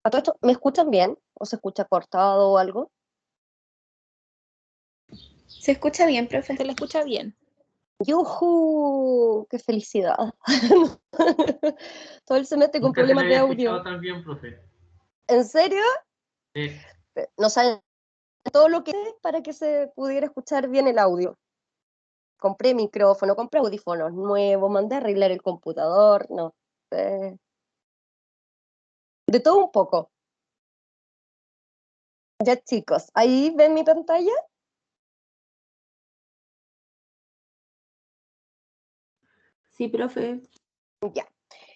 A todo esto, ¿me escuchan bien? ¿O se escucha cortado o algo? Se escucha bien, profe. Se le escucha bien. ¡Yujú! ¡Qué felicidad! Todo el semestre con Nunca se le problemas de había audio. escuchado tan bien, profe. ¿En serio? Sí. No saben todo lo que es para que se pudiera escuchar bien el audio. Compré micrófono, compré audífonos nuevos, mandé a arreglar el computador, no. De todo un poco. Ya chicos, ¿ahí ven mi pantalla? Sí, profe. Ya.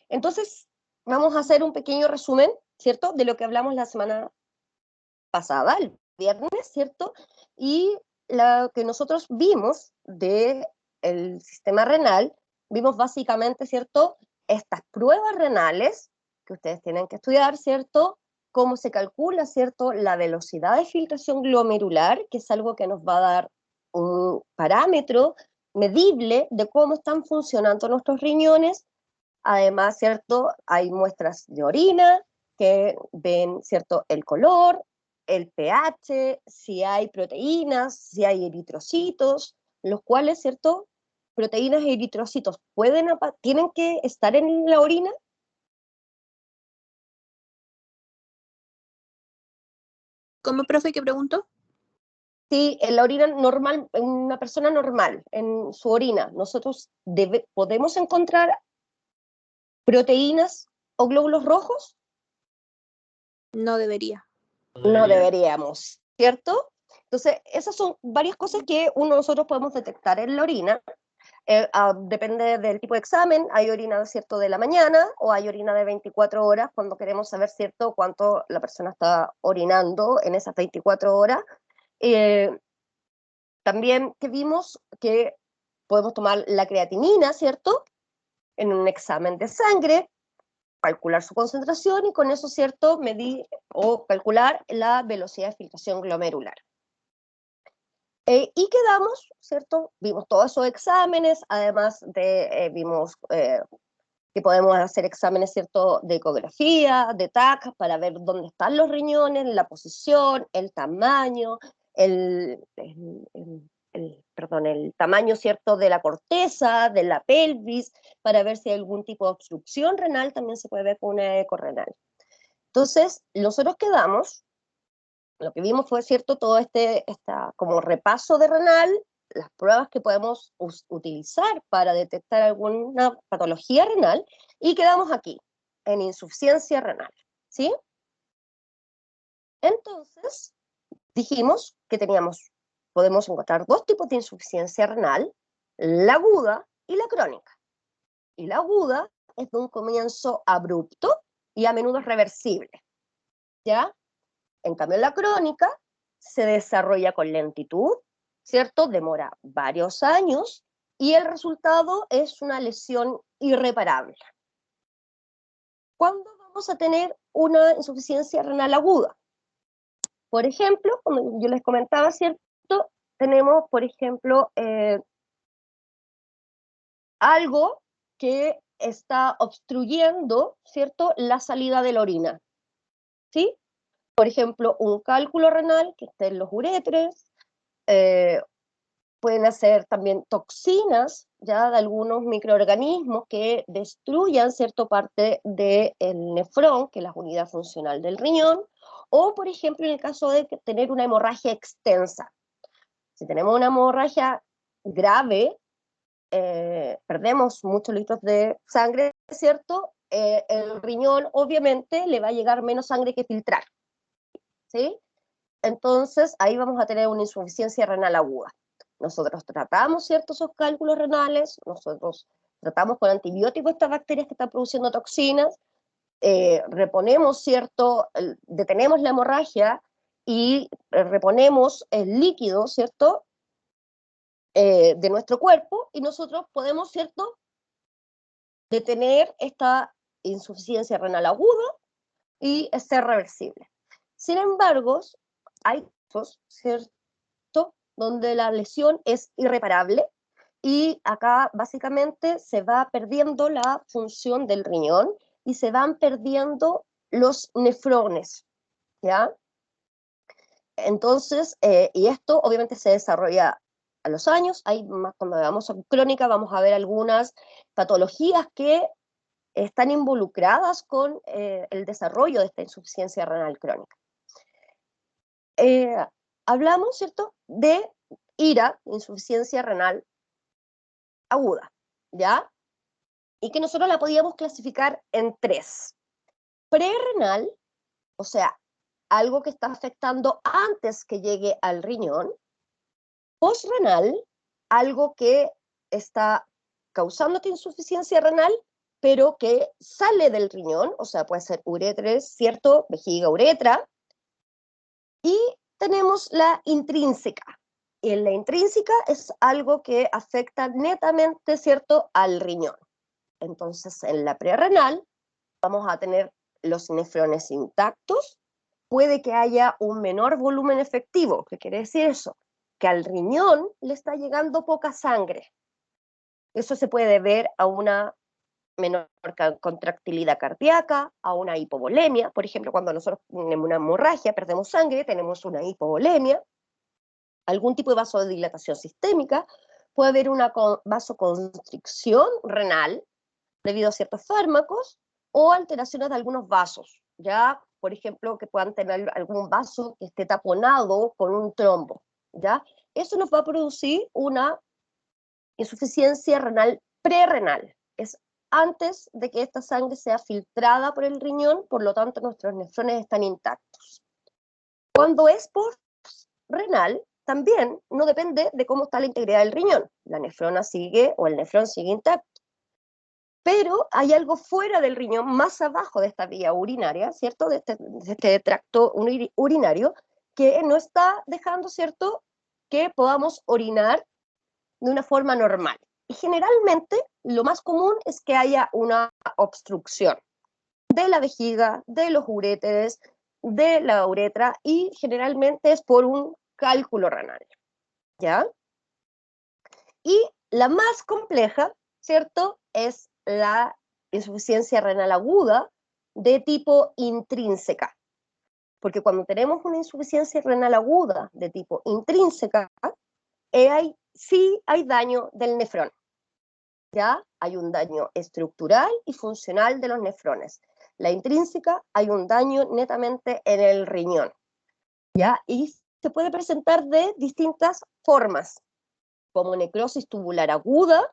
Entonces, vamos a hacer un pequeño resumen, ¿cierto? De lo que hablamos la semana pasada, el viernes, ¿cierto? Y lo que nosotros vimos del sistema renal, vimos básicamente, ¿cierto? Estas pruebas renales que ustedes tienen que estudiar, ¿cierto? Cómo se calcula, ¿cierto? La velocidad de filtración glomerular, que es algo que nos va a dar un parámetro medible de cómo están funcionando nuestros riñones. Además, ¿cierto? Hay muestras de orina que ven, ¿cierto? El color, el pH, si hay proteínas, si hay eritrocitos, los cuales, ¿cierto? Proteínas y eritrocitos tienen que estar en la orina. ¿Cómo, profe, qué preguntó? Sí, en la orina normal, en una persona normal, en su orina, nosotros podemos encontrar proteínas o glóbulos rojos. No debería. No deberíamos, ¿cierto? Entonces, esas son varias cosas que nosotros podemos detectar en la orina. Depende del tipo de examen, hay orina, ¿cierto?, de la mañana o hay orina de 24 horas cuando queremos saber, ¿cierto?, cuánto la persona está orinando en esas 24 horas. También que vimos que podemos tomar la creatinina, ¿cierto?, en un examen de sangre, calcular su concentración y con eso, ¿cierto?, medir o calcular la velocidad de filtración glomerular. Y quedamos, ¿cierto? Vimos todos esos exámenes, además de, vimos que podemos hacer exámenes, ¿cierto?, de ecografía, de TAC, para ver dónde están los riñones, la posición, el tamaño, perdón, el tamaño, ¿cierto?, de la corteza, de la pelvis, para ver si hay algún tipo de obstrucción renal, también se puede ver con una eco renal. Entonces, nosotros quedamos, lo que vimos fue, ¿cierto?, todo como repaso de renal, las pruebas que podemos utilizar para detectar alguna patología renal, y quedamos aquí, en insuficiencia renal, ¿sí? Entonces, dijimos que podemos encontrar dos tipos de insuficiencia renal, la aguda y la crónica. Y la aguda es de un comienzo abrupto y a menudo es reversible, ¿ya? En cambio, la crónica se desarrolla con lentitud, ¿cierto? Demora varios años y el resultado es una lesión irreparable. ¿Cuándo vamos a tener una insuficiencia renal aguda? Por ejemplo, como yo les comentaba, ¿cierto? Tenemos, por ejemplo, algo que está obstruyendo, ¿cierto?, la salida de la orina, ¿sí? Por ejemplo, un cálculo renal que esté en los uréteres, pueden hacer también toxinas, ya de algunos microorganismos que destruyan cierta parte del nefrón, que es la unidad funcional del riñón, o por ejemplo en el caso de tener una hemorragia extensa. Si tenemos una hemorragia grave, perdemos muchos litros de sangre, ¿cierto? El riñón obviamente le va a llegar menos sangre que filtrar, ¿sí? Entonces ahí vamos a tener una insuficiencia renal aguda. Nosotros tratamos, ¿cierto?, esos cálculos renales, nosotros tratamos con antibióticos estas bacterias que están produciendo toxinas, reponemos, ¿cierto?, detenemos la hemorragia y reponemos el líquido, ¿cierto?, de nuestro cuerpo, y nosotros podemos, ¿cierto?, detener esta insuficiencia renal aguda y ser reversible. Sin embargo, hay casos, ¿cierto?, donde la lesión es irreparable y acá básicamente se va perdiendo la función del riñón y se van perdiendo los nefrones, ¿ya? Entonces, y esto obviamente se desarrolla a los años. Cuando veamos crónica vamos a ver algunas patologías que están involucradas con el desarrollo de esta insuficiencia renal crónica. Hablamos, ¿cierto?, de IRA, insuficiencia renal aguda, ¿ya? Y que nosotros la podíamos clasificar en 3. Prerrenal, o sea, algo que está afectando antes que llegue al riñón. Postrenal, algo que está causando insuficiencia renal, pero que sale del riñón, o sea, puede ser uretres, ¿cierto? Vejiga, uretra. Y tenemos la intrínseca. Y en la intrínseca es algo que afecta netamente, ¿cierto?, al riñón. Entonces, en la prerrenal vamos a tener los nefrones intactos. Puede que haya un menor volumen efectivo. ¿Qué quiere decir eso? Que al riñón le está llegando poca sangre. Eso se puede ver a una menor contractilidad cardíaca, a una hipovolemia. Por ejemplo, cuando nosotros tenemos una hemorragia, perdemos sangre, tenemos una hipovolemia, algún tipo de vasodilatación sistémica, puede haber una vasoconstricción renal debido a ciertos fármacos o alteraciones de algunos vasos, ya, por ejemplo, que puedan tener algún vaso que esté taponado con un trombo, ya. Eso nos va a producir una insuficiencia renal prerrenal. Es antes de que esta sangre sea filtrada por el riñón, por lo tanto nuestros nefrones están intactos. Cuando es postrenal, también no depende de cómo está la integridad del riñón. La nefrona sigue, o el nefrón sigue intacto. Pero hay algo fuera del riñón, más abajo de esta vía urinaria, ¿cierto? De este tracto urinario, que no está dejando, ¿cierto?, que podamos orinar de una forma normal. Y generalmente lo más común es que haya una obstrucción de la vejiga, de los uréteres, de la uretra, y generalmente es por un cálculo renal, ¿ya? Y la más compleja, ¿cierto?, es la insuficiencia renal aguda de tipo intrínseca. Porque cuando tenemos una insuficiencia renal aguda de tipo intrínseca, sí hay daño del nefrón. ¿Ya? Hay un daño estructural y funcional de los nefrones. La intrínseca, hay un daño netamente en el riñón, ¿ya? Y se puede presentar de distintas formas, como necrosis tubular aguda,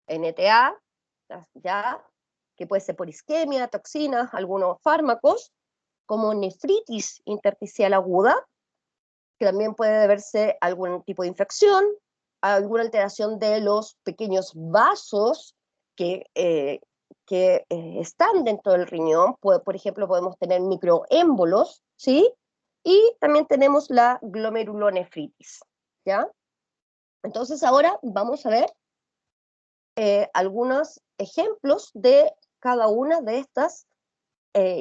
NTA, ¿ya?, que puede ser por isquemia, toxinas, algunos fármacos, como nefritis intersticial aguda, que también puede deberse a algún tipo de infección, a alguna alteración de los pequeños vasos que están dentro del riñón. Por ejemplo, podemos tener microémbolos, ¿sí? Y también tenemos la glomerulonefritis, ¿ya? Entonces ahora vamos a ver algunos ejemplos de cada una de estas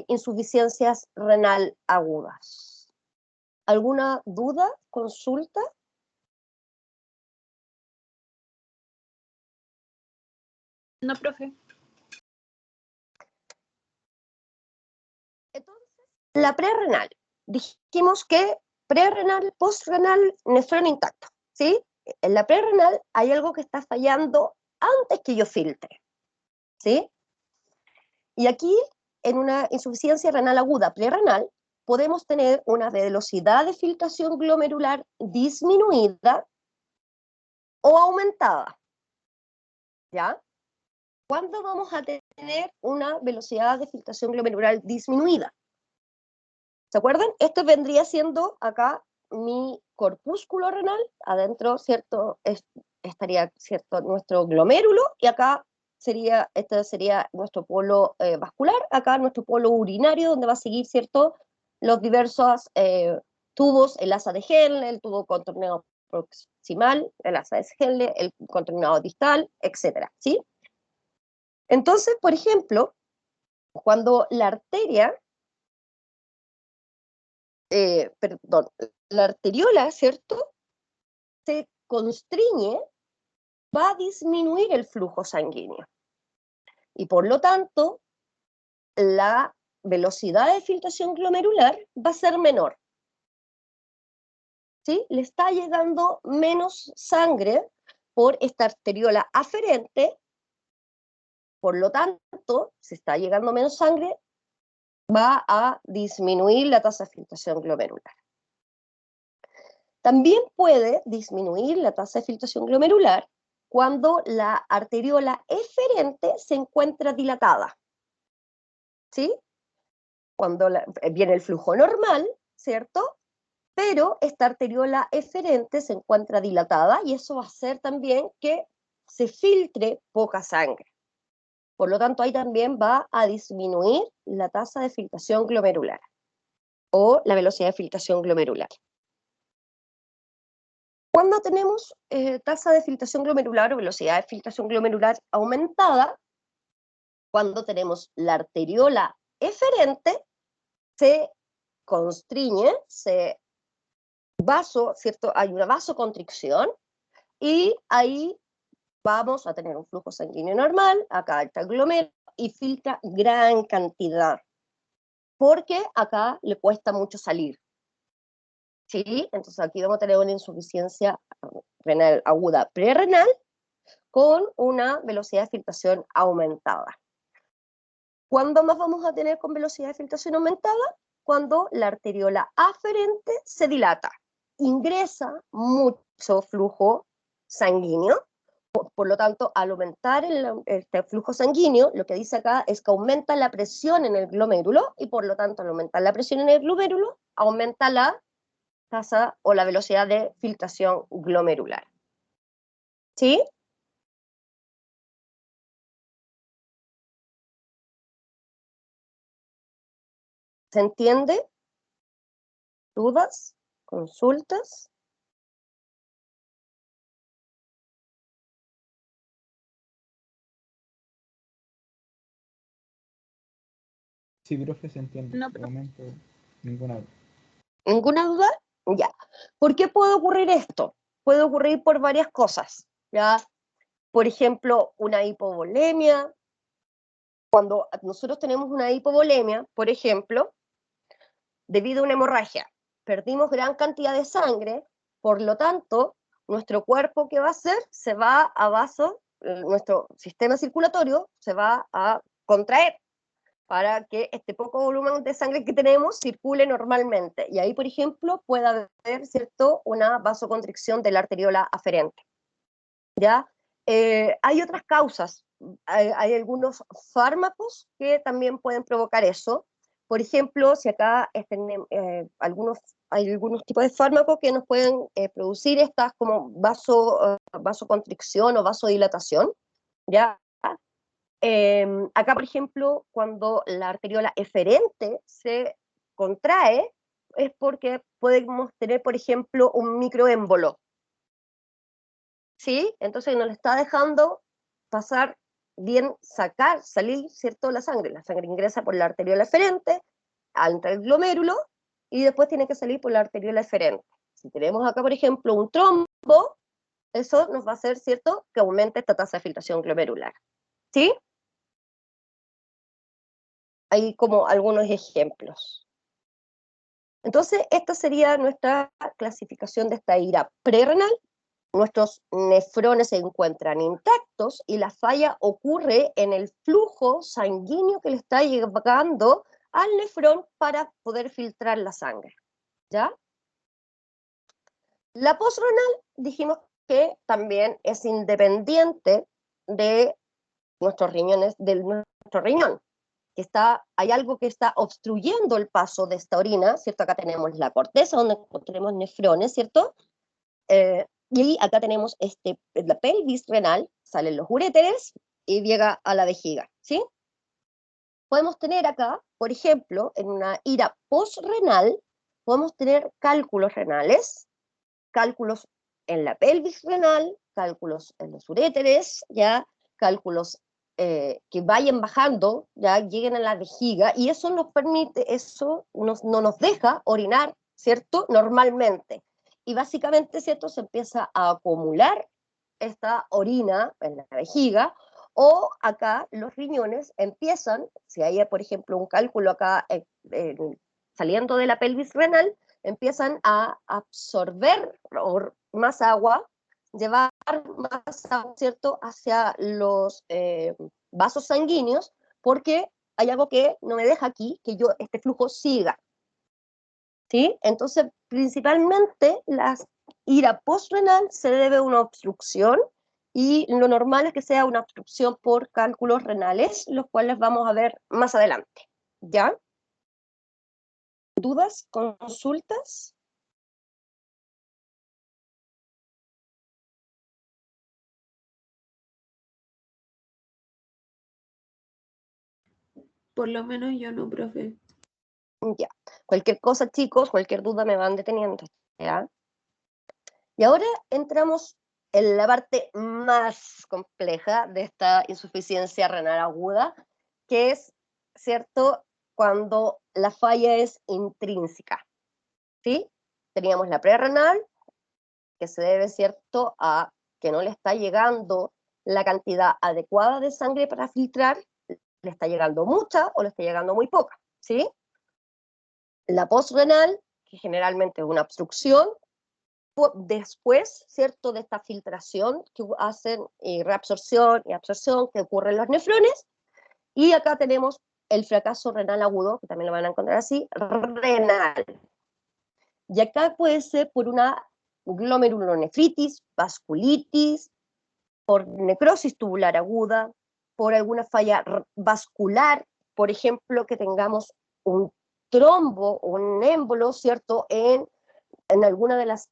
insuficiencias renal agudas. ¿Alguna duda, consulta? No, profe. Entonces, la prerrenal. Dijimos que prerrenal, postrenal, nefrón intacto, ¿sí? En la prerrenal hay algo que está fallando antes que yo filtre, ¿sí? Y aquí, en una insuficiencia renal aguda prerrenal, podemos tener una velocidad de filtración glomerular disminuida o aumentada, ¿ya? ¿Cuándo vamos a tener una velocidad de filtración glomerular disminuida? ¿Se acuerdan? Esto vendría siendo acá mi corpúsculo renal, adentro, ¿cierto? Estaría, ¿cierto?, nuestro glomérulo, y acá este sería nuestro polo vascular, acá nuestro polo urinario, donde va a seguir, ¿cierto?, los diversos tubos, el asa de Henle, el tubo contorneado proximal, el asa de Henle, el contorneado distal, etcétera, ¿sí? Entonces, por ejemplo, cuando la arteria, perdón, la arteriola, ¿cierto?, se constriñe, va a disminuir el flujo sanguíneo. Y por lo tanto, la velocidad de filtración glomerular va a ser menor. ¿Sí? Le está llegando menos sangre por esta arteriola aferente, por lo tanto, si está llegando menos sangre, va a disminuir la tasa de filtración glomerular. También puede disminuir la tasa de filtración glomerular cuando la arteriola eferente se encuentra dilatada. ¿Sí? Cuando viene el flujo normal, ¿cierto? Pero esta arteriola eferente se encuentra dilatada y eso va a hacer también que se filtre poca sangre. Por lo tanto, ahí también va a disminuir la tasa de filtración glomerular o la velocidad de filtración glomerular. Cuando tenemos tasa de filtración glomerular o velocidad de filtración glomerular aumentada, cuando tenemos la arteriola eferente, se constriñe, ¿cierto? Hay una vasoconstricción y ahí vamos a tener un flujo sanguíneo normal, acá está el glomérulo y filtra gran cantidad, porque acá le cuesta mucho salir. ¿Sí? Entonces aquí vamos a tener una insuficiencia renal aguda prerrenal con una velocidad de filtración aumentada. ¿Cuándo más vamos a tener con velocidad de filtración aumentada? Cuando la arteriola aferente se dilata, ingresa mucho flujo sanguíneo. Por lo tanto, al aumentar este flujo sanguíneo, lo que dice acá es que aumenta la presión en el glomérulo y por lo tanto, al aumentar la presión en el glomérulo, aumenta la tasa o la velocidad de filtración glomerular. ¿Sí? ¿Se entiende? ¿Dudas? ¿Consultas? Sí, profe, se entiende. No, De profe. momento, ninguna duda. ¿Ninguna duda? Ya. ¿Por qué puede ocurrir esto? Puede ocurrir por varias cosas, ¿ya? Por ejemplo, una hipovolemia. Cuando nosotros tenemos una hipovolemia, por ejemplo, debido a una hemorragia, perdimos gran cantidad de sangre, por lo tanto, nuestro cuerpo, ¿qué va a hacer? Se va a nuestro sistema circulatorio se va a contraer para que este poco volumen de sangre que tenemos circule normalmente. Y ahí, por ejemplo, puede haber, ¿cierto?, una vasoconstricción de la arteriola aferente. ¿Ya? Hay otras causas. Hay algunos fármacos que también pueden provocar eso. Por ejemplo, si acá hay algunos tipos de fármacos que nos pueden producir estas como vasoconstricción o vasodilatación, ¿ya? Acá, por ejemplo, cuando la arteriola eferente se contrae, es porque podemos tener, por ejemplo, un microémbolo. ¿Sí? Entonces nos está dejando pasar bien, salir, ¿cierto?, la sangre. La sangre ingresa por la arteriola eferente, entra el glomérulo, y después tiene que salir por la arteriola eferente. Si tenemos acá, por ejemplo, un trombo, eso nos va a hacer, ¿cierto?, que aumente esta tasa de filtración glomerular. ¿Sí? Hay como algunos ejemplos. Entonces, esta sería nuestra clasificación de esta ira prerrenal. Nuestros nefrones se encuentran intactos y la falla ocurre en el flujo sanguíneo que le está llegando al nefrón para poder filtrar la sangre. ¿Ya? La postrenal dijimos que también es independiente de nuestros riñones, del nuestro riñón. Que hay algo que está obstruyendo el paso de esta orina, ¿cierto? Acá tenemos la corteza donde tenemos nefrones, ¿cierto? Y acá tenemos la pelvis renal, salen los uréteres y llega a la vejiga, ¿sí? Podemos tener acá, por ejemplo, en una ira postrenal, podemos tener cálculos renales, cálculos en la pelvis renal, cálculos en los uréteres, ya, cálculos que vayan bajando, ya lleguen a la vejiga, y eso nos permite, eso no nos deja orinar, ¿cierto?, normalmente. Y básicamente, ¿cierto?, se empieza a acumular esta orina en la vejiga, O acá los riñones empiezan, si hay, por ejemplo, un cálculo acá saliendo de la pelvis renal, empiezan a absorber más agua, llevar más agua, ¿cierto?, hacia los vasos sanguíneos, porque hay algo que no me deja aquí, que este flujo siga. ¿Sí? Entonces, principalmente, la ira postrenal se debe a una obstrucción, y lo normal es que sea una obstrucción por cálculos renales, los cuales vamos a ver más adelante. ¿Ya? ¿Dudas? ¿Consultas? Por lo menos yo no, profe. Ya. Cualquier cosa, chicos, cualquier duda me van deteniendo. ¿Ya? Y ahora entramos en la parte más compleja de esta insuficiencia renal aguda, que es, ¿cierto?, cuando la falla es intrínseca. ¿Sí? Teníamos la prerrenal, que se debe, ¿cierto?, a que no le está llegando la cantidad adecuada de sangre para filtrar, le está llegando mucha o le está llegando muy poca. ¿Sí? La postrenal, que generalmente es una obstrucción, después, ¿cierto?, de esta filtración que hacen reabsorción y absorción que ocurre en los nefrones. Y acá tenemos el fracaso renal agudo, que también lo van a encontrar así, renal. Y acá puede ser por una glomerulonefritis, vasculitis, por necrosis tubular aguda, por alguna falla vascular, por ejemplo, que tengamos un trombo o un émbolo, ¿cierto?, en alguna de las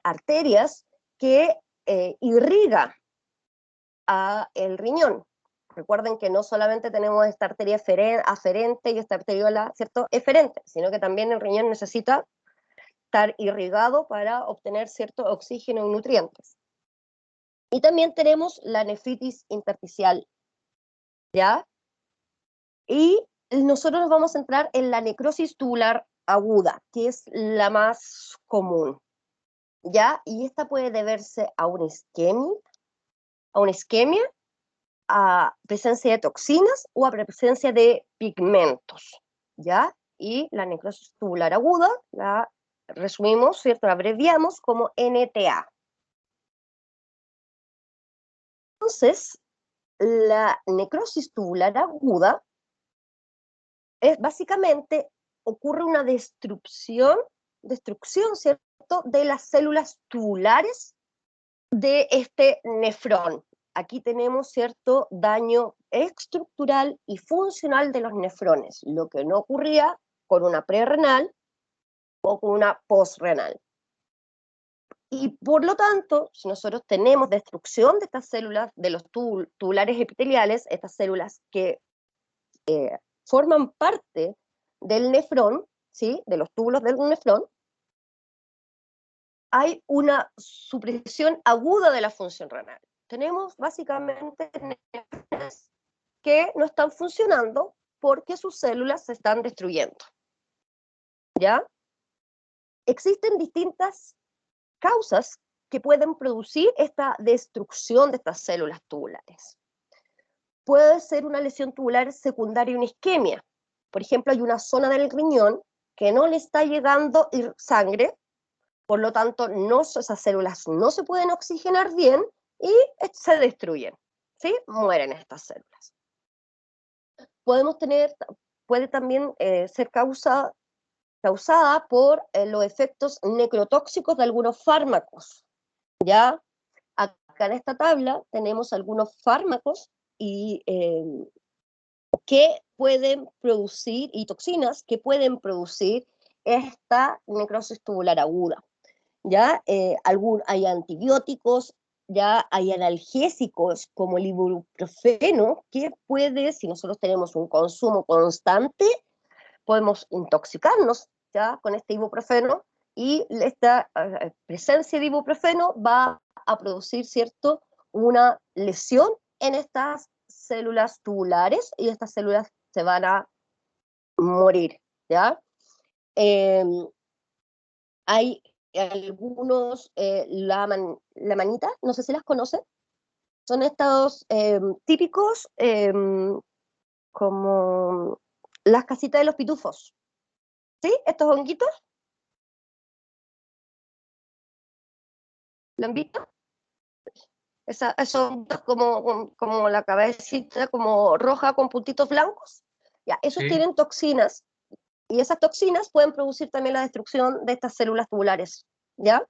arterias que irriga a el riñón. Recuerden que no solamente tenemos esta arteria aferente y esta arteriola, ¿cierto?, eferente, sino que también el riñón necesita estar irrigado para obtener cierto oxígeno y nutrientes. Y también tenemos la nefritis intersticial, ¿ya? Y nosotros nos vamos a centrar en la necrosis tubular aguda, que es la más común, ¿ya? Y esta puede deberse a una isquemia, a presencia de toxinas o a presencia de pigmentos, ¿ya? Y la necrosis tubular aguda la resumimos, ¿cierto?, la abreviamos como NTA. Entonces, la necrosis tubular aguda es básicamente, ocurre una destrucción, ¿cierto?, de las células tubulares de este nefrón. Aquí tenemos cierto daño estructural y funcional de los nefrones, lo que no ocurría con una prerrenal o con una postrenal. Y por lo tanto, si nosotros tenemos destrucción de estas células, de los tubulares epiteliales, estas células que forman parte del nefrón, ¿sí?, de los túbulos del nefrón, hay una supresión aguda de la función renal. Tenemos básicamente nefrones que no están funcionando porque sus células se están destruyendo. ¿Ya? Existen distintas causas que pueden producir esta destrucción de estas células tubulares. Puede ser una lesión tubular secundaria, una isquemia. Por ejemplo, hay una zona del riñón que no le está llegando sangre, por lo tanto, esas células no se pueden oxigenar bien y se destruyen, ¿sí? Mueren estas células. Puede también ser causada por los efectos necrotóxicos de algunos fármacos, ¿ya? Acá en esta tabla tenemos algunos fármacos que pueden producir, y toxinas que pueden producir esta necrosis tubular aguda. ¿Ya? Hay antibióticos, ya hay analgésicos como el ibuprofeno, que puede, si nosotros tenemos un consumo constante, podemos intoxicarnos ya con este ibuprofeno, y esta presencia de ibuprofeno va a producir, ¿cierto?, una lesión en estas células tubulares, y estas células se van a morir, ¿ya? Hay algunos, la manita, no sé si las conocen, Son estos típicos como las casitas de los pitufos. ¿Sí? Estos honguitos. ¿Lo han visto? Esos honguitos como la cabecita como roja con puntitos blancos. Ya, esos Sí. tienen toxinas. Y esas toxinas pueden producir también la destrucción de estas células tubulares. ¿Ya?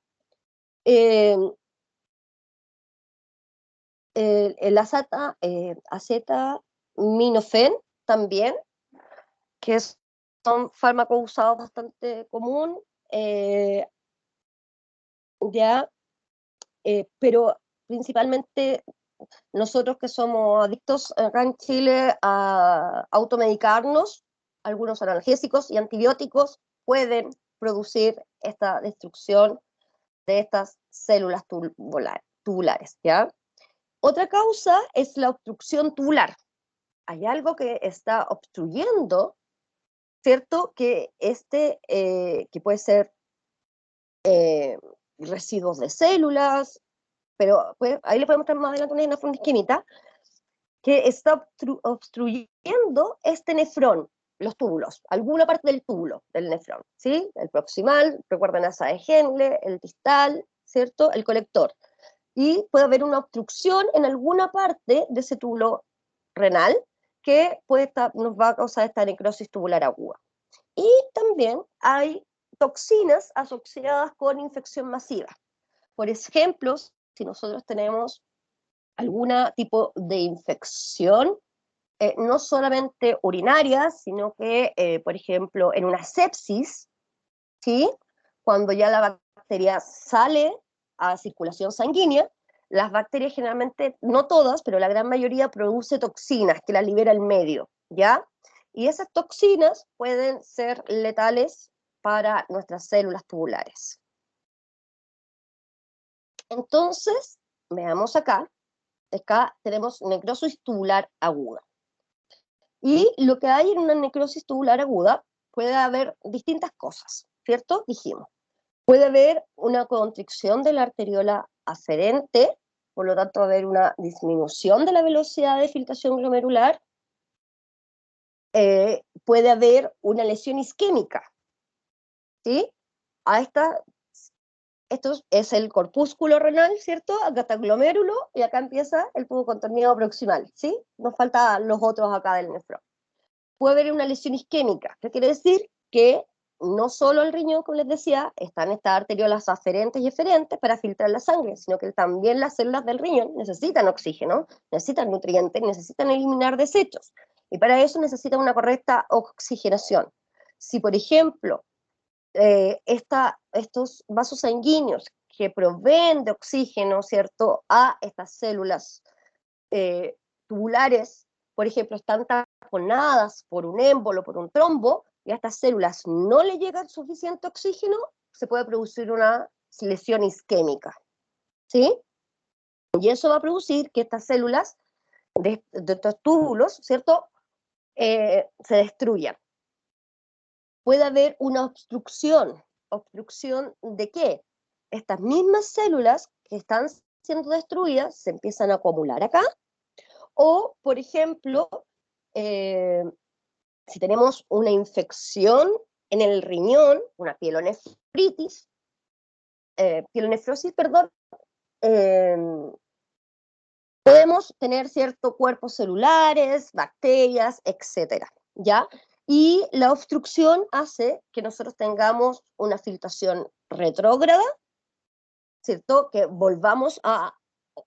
El acetaminofén también, son fármacos usados bastante común, pero principalmente nosotros que somos adictos acá en Chile a automedicarnos, algunos analgésicos y antibióticos pueden producir esta destrucción de estas células tubulares, ¿ya? Otra causa es la obstrucción tubular. Hay algo que está obstruyendo, ¿cierto? Que que puede ser residuos de células, pero pues, ahí le podemos mostrar más adelante una imagen isquémica, que está obstruyendo este nefrón, los túbulos, alguna parte del túbulo del nefrón, ¿sí? El proximal, recuerden esa de Henle, el distal, ¿cierto? El colector. Y puede haber una obstrucción en alguna parte de ese túbulo renal que nos va a causar esta necrosis tubular aguda. Y también hay toxinas asociadas con infección masiva. Por ejemplo, si nosotros tenemos algún tipo de infección, no solamente urinaria, sino que, por ejemplo, en una sepsis, ¿sí? Cuando ya la bacteria sale a circulación sanguínea, las bacterias generalmente, no todas, pero la gran mayoría produce toxinas que las libera al medio, ¿ya? Y esas toxinas pueden ser letales para nuestras células tubulares. Entonces, veamos acá tenemos necrosis tubular aguda. Y lo que hay en una necrosis tubular aguda puede haber distintas cosas, ¿cierto? Dijimos. Puede haber una constricción de la arteriola aferente, por lo tanto, haber una disminución de la velocidad de filtración glomerular. Puede haber una lesión isquémica, ¿sí? Esto es el corpúsculo renal, ¿cierto? Acá está el glomérulo y acá empieza el tubo contorneado proximal, ¿sí? Nos faltan los otros acá del nefrón. Puede haber una lesión isquémica, que quiere decir que no solo el riñón, como les decía, están estas arteriolas aferentes y eferentes para filtrar la sangre, sino que también las células del riñón necesitan oxígeno, necesitan nutrientes, necesitan eliminar desechos. Y para eso necesitan una correcta oxigenación. Si, por ejemplo, estos vasos sanguíneos que proveen de oxígeno, ¿cierto?, a estas células tubulares, por ejemplo, están taponadas por un émbolo, por un trombo, y a estas células no le llega suficiente oxígeno, se puede producir una lesión isquémica, ¿sí? Y eso va a producir que estas células de estos túbulos, ¿cierto?, se destruyan. Puede haber una obstrucción. ¿Obstrucción de qué? Estas mismas células que están siendo destruidas se empiezan a acumular acá. O, por ejemplo, si tenemos una infección en el riñón, una pielonefrosis, perdón, podemos tener ciertos cuerpos celulares, bacterias, etcétera, ¿ya? Y la obstrucción hace que nosotros tengamos una filtración retrógrada, ¿cierto? Que volvamos a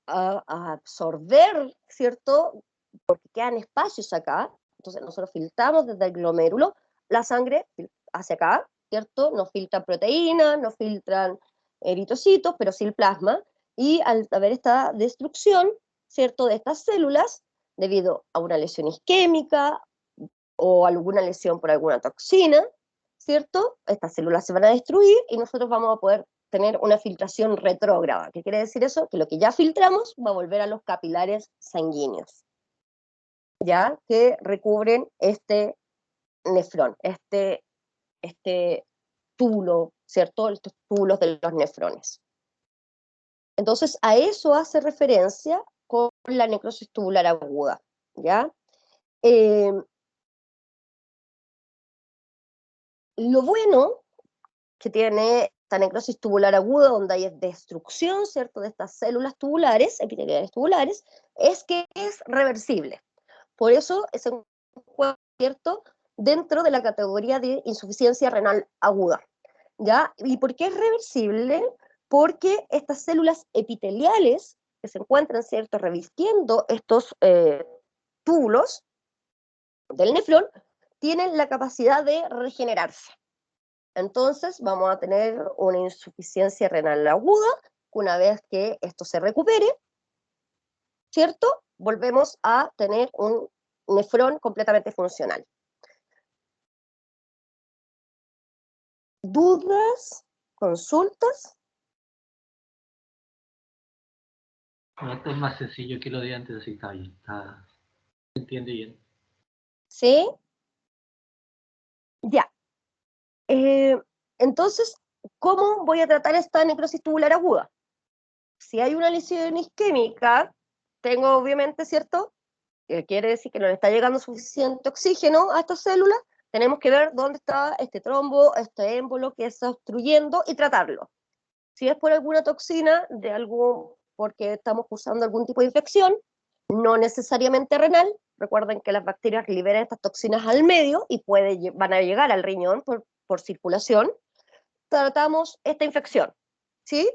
absorber, ¿cierto? Porque quedan espacios acá, entonces nosotros filtramos desde el glomérulo la sangre hacia acá, ¿cierto? Nos filtran proteínas, nos filtran eritrocitos, pero sí el plasma, y al haber esta destrucción, ¿cierto? De estas células, debido a una lesión isquémica o alguna lesión por alguna toxina, ¿cierto? Estas células se van a destruir y nosotros vamos a poder tener una filtración retrógrada. ¿Qué quiere decir eso? Que lo que ya filtramos va a volver a los capilares sanguíneos, ¿ya? Que recubren este nefrón, este túbulo, ¿cierto? Estos túbulos de los nefrones. Entonces, a eso hace referencia con la necrosis tubular aguda, ¿ya? Lo bueno que tiene esta necrosis tubular aguda, donde hay destrucción, ¿cierto?, de estas células tubulares, epiteliales tubulares, es que es reversible. Por eso se encuentra, ¿cierto?, dentro de la categoría de insuficiencia renal aguda, ¿ya? ¿Y por qué es reversible? Porque estas células epiteliales que se encuentran, ¿cierto?, revistiendo estos túbulos del nefrón, tienen la capacidad de regenerarse. Entonces vamos a tener una insuficiencia renal aguda. Una vez que esto se recupere, ¿cierto?, volvemos a tener un nefrón completamente funcional. ¿Dudas? ¿Consultas? Esto es más sencillo que lo de antes, así está bien. Se entiende bien. ¿Sí? Ya. Entonces, ¿cómo voy a tratar esta necrosis tubular aguda? Si hay una lesión isquémica, tengo obviamente, ¿cierto?, que quiere decir que no le está llegando suficiente oxígeno a estas células, tenemos que ver dónde está este trombo, este émbolo que está obstruyendo y tratarlo. Si es por alguna toxina, porque estamos usando algún tipo de infección, no necesariamente renal, recuerden que las bacterias liberan estas toxinas al medio y van a llegar al riñón por circulación, tratamos esta infección, ¿sí?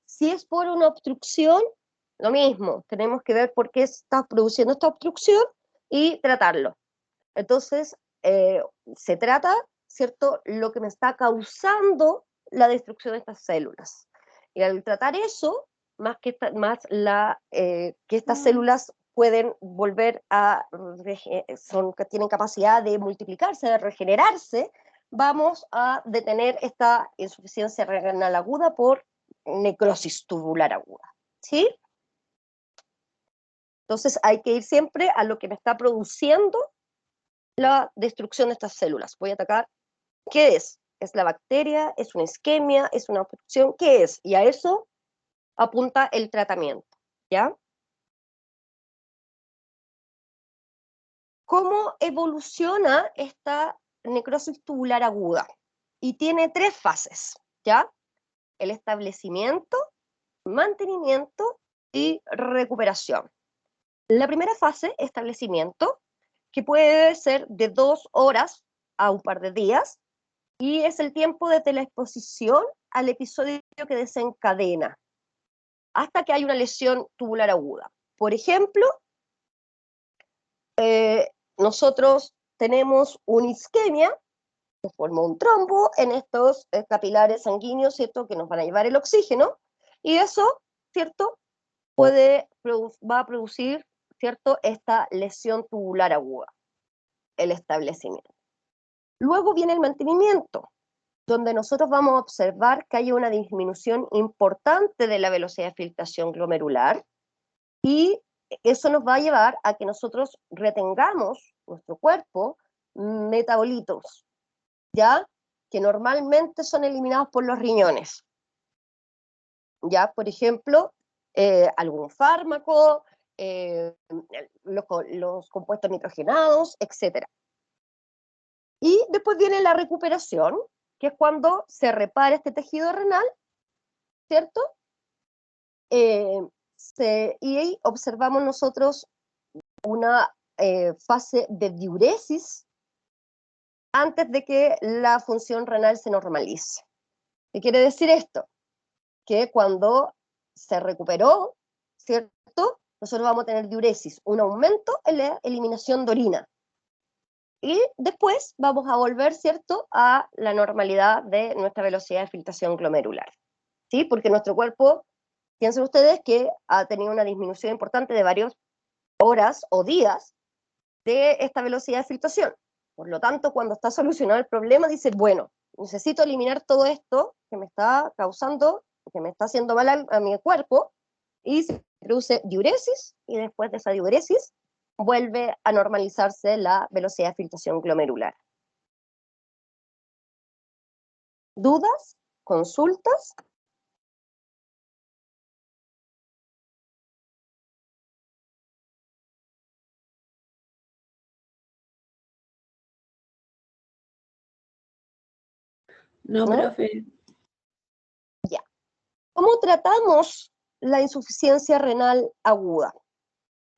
Si es por una obstrucción, lo mismo, tenemos que ver por qué está produciendo esta obstrucción y tratarlo. Entonces, se trata, ¿cierto?, lo que me está causando la destrucción de estas células. Y al tratar eso, que estas células pueden volver que tienen capacidad de multiplicarse, de regenerarse, vamos a detener esta insuficiencia renal aguda por necrosis tubular aguda, ¿sí? Entonces hay que ir siempre a lo que me está produciendo la destrucción de estas células. Voy a atacar, ¿qué es? ¿Es la bacteria? ¿Es una isquemia? ¿Es una obstrucción? ¿Qué es? Y a eso apunta el tratamiento, ¿ya? ¿Cómo evoluciona esta necrosis tubular aguda? Y tiene 3 fases, ¿ya? El establecimiento, mantenimiento y recuperación. La primera fase, establecimiento, que puede ser de 2 horas a un par de días, y es el tiempo desde la exposición al episodio que desencadena, hasta que hay una lesión tubular aguda. Por ejemplo, nosotros tenemos una isquemia, que forma un trombo en estos capilares sanguíneos, ¿cierto?, que nos van a llevar el oxígeno, y eso, ¿cierto?, va a producir, ¿cierto?, esta lesión tubular aguda, el establecimiento. Luego viene el mantenimiento, donde nosotros vamos a observar que hay una disminución importante de la velocidad de filtración glomerular, y eso nos va a llevar a que nosotros retengamos nuestro cuerpo metabolitos, ¿ya?, que normalmente son eliminados por los riñones. ¿Ya? Por ejemplo, algún fármaco, los compuestos nitrogenados, etc. Y después viene la recuperación, que es cuando se repara este tejido renal, ¿cierto? Y ahí observamos nosotros una fase de diuresis antes de que la función renal se normalice. ¿Qué quiere decir esto? Que cuando se recuperó, ¿cierto?, nosotros vamos a tener diuresis, un aumento en la eliminación de orina. Y después vamos a volver, ¿cierto?, a la normalidad de nuestra velocidad de filtración glomerular. ¿Sí? Porque nuestro cuerpo, piensen ustedes que ha tenido una disminución importante de varias horas o días de esta velocidad de filtración. Por lo tanto, cuando está solucionado el problema, dice, bueno, necesito eliminar todo esto que me está causando, que me está haciendo mal a mi cuerpo, y se produce diuresis, y después de esa diuresis vuelve a normalizarse la velocidad de filtración glomerular. ¿Dudas? ¿Consultas? No, ¿No? profe. ¿Cómo tratamos la insuficiencia renal aguda?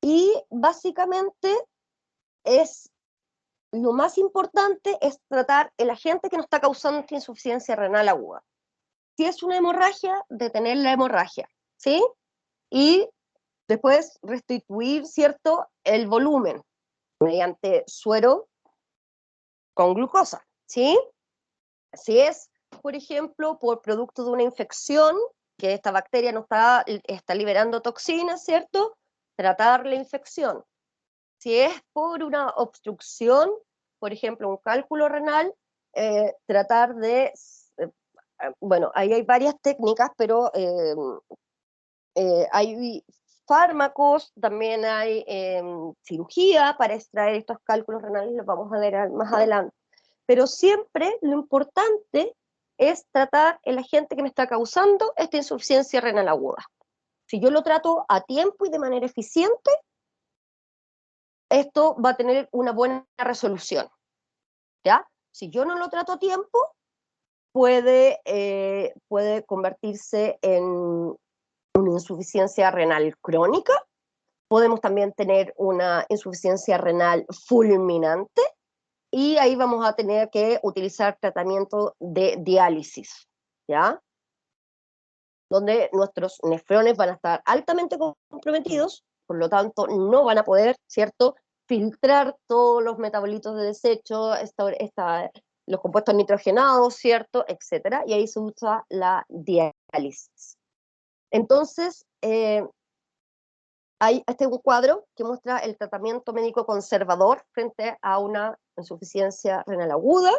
Y básicamente es lo más importante es tratar el agente que nos está causando esta insuficiencia renal aguda. Si es una hemorragia, detener la hemorragia, ¿sí? Y después restituir, ¿cierto?, el volumen mediante suero con glucosa, ¿sí? Si es, por ejemplo, por producto de una infección, que esta bacteria no está liberando toxinas, ¿cierto? Tratar la infección. Si es por una obstrucción, por ejemplo, un cálculo renal, tratar de, bueno, ahí hay varias técnicas, pero hay fármacos, también hay cirugía para extraer estos cálculos renales, los vamos a ver más adelante. Pero siempre lo importante es tratar el agente que me está causando esta insuficiencia renal aguda. Si yo lo trato a tiempo y de manera eficiente, esto va a tener una buena resolución, ¿ya? Si yo no lo trato a tiempo, puede convertirse en una insuficiencia renal crónica. Podemos también tener una insuficiencia renal fulminante y ahí vamos a tener que utilizar tratamiento de diálisis, ¿ya? Donde nuestros nefrones van a estar altamente comprometidos, por lo tanto no van a poder, ¿cierto?, filtrar todos los metabolitos de desecho, los compuestos nitrogenados, ¿cierto?, etcétera, y ahí se usa la diálisis. Entonces, este es un cuadro que muestra el tratamiento médico conservador frente a una insuficiencia renal aguda,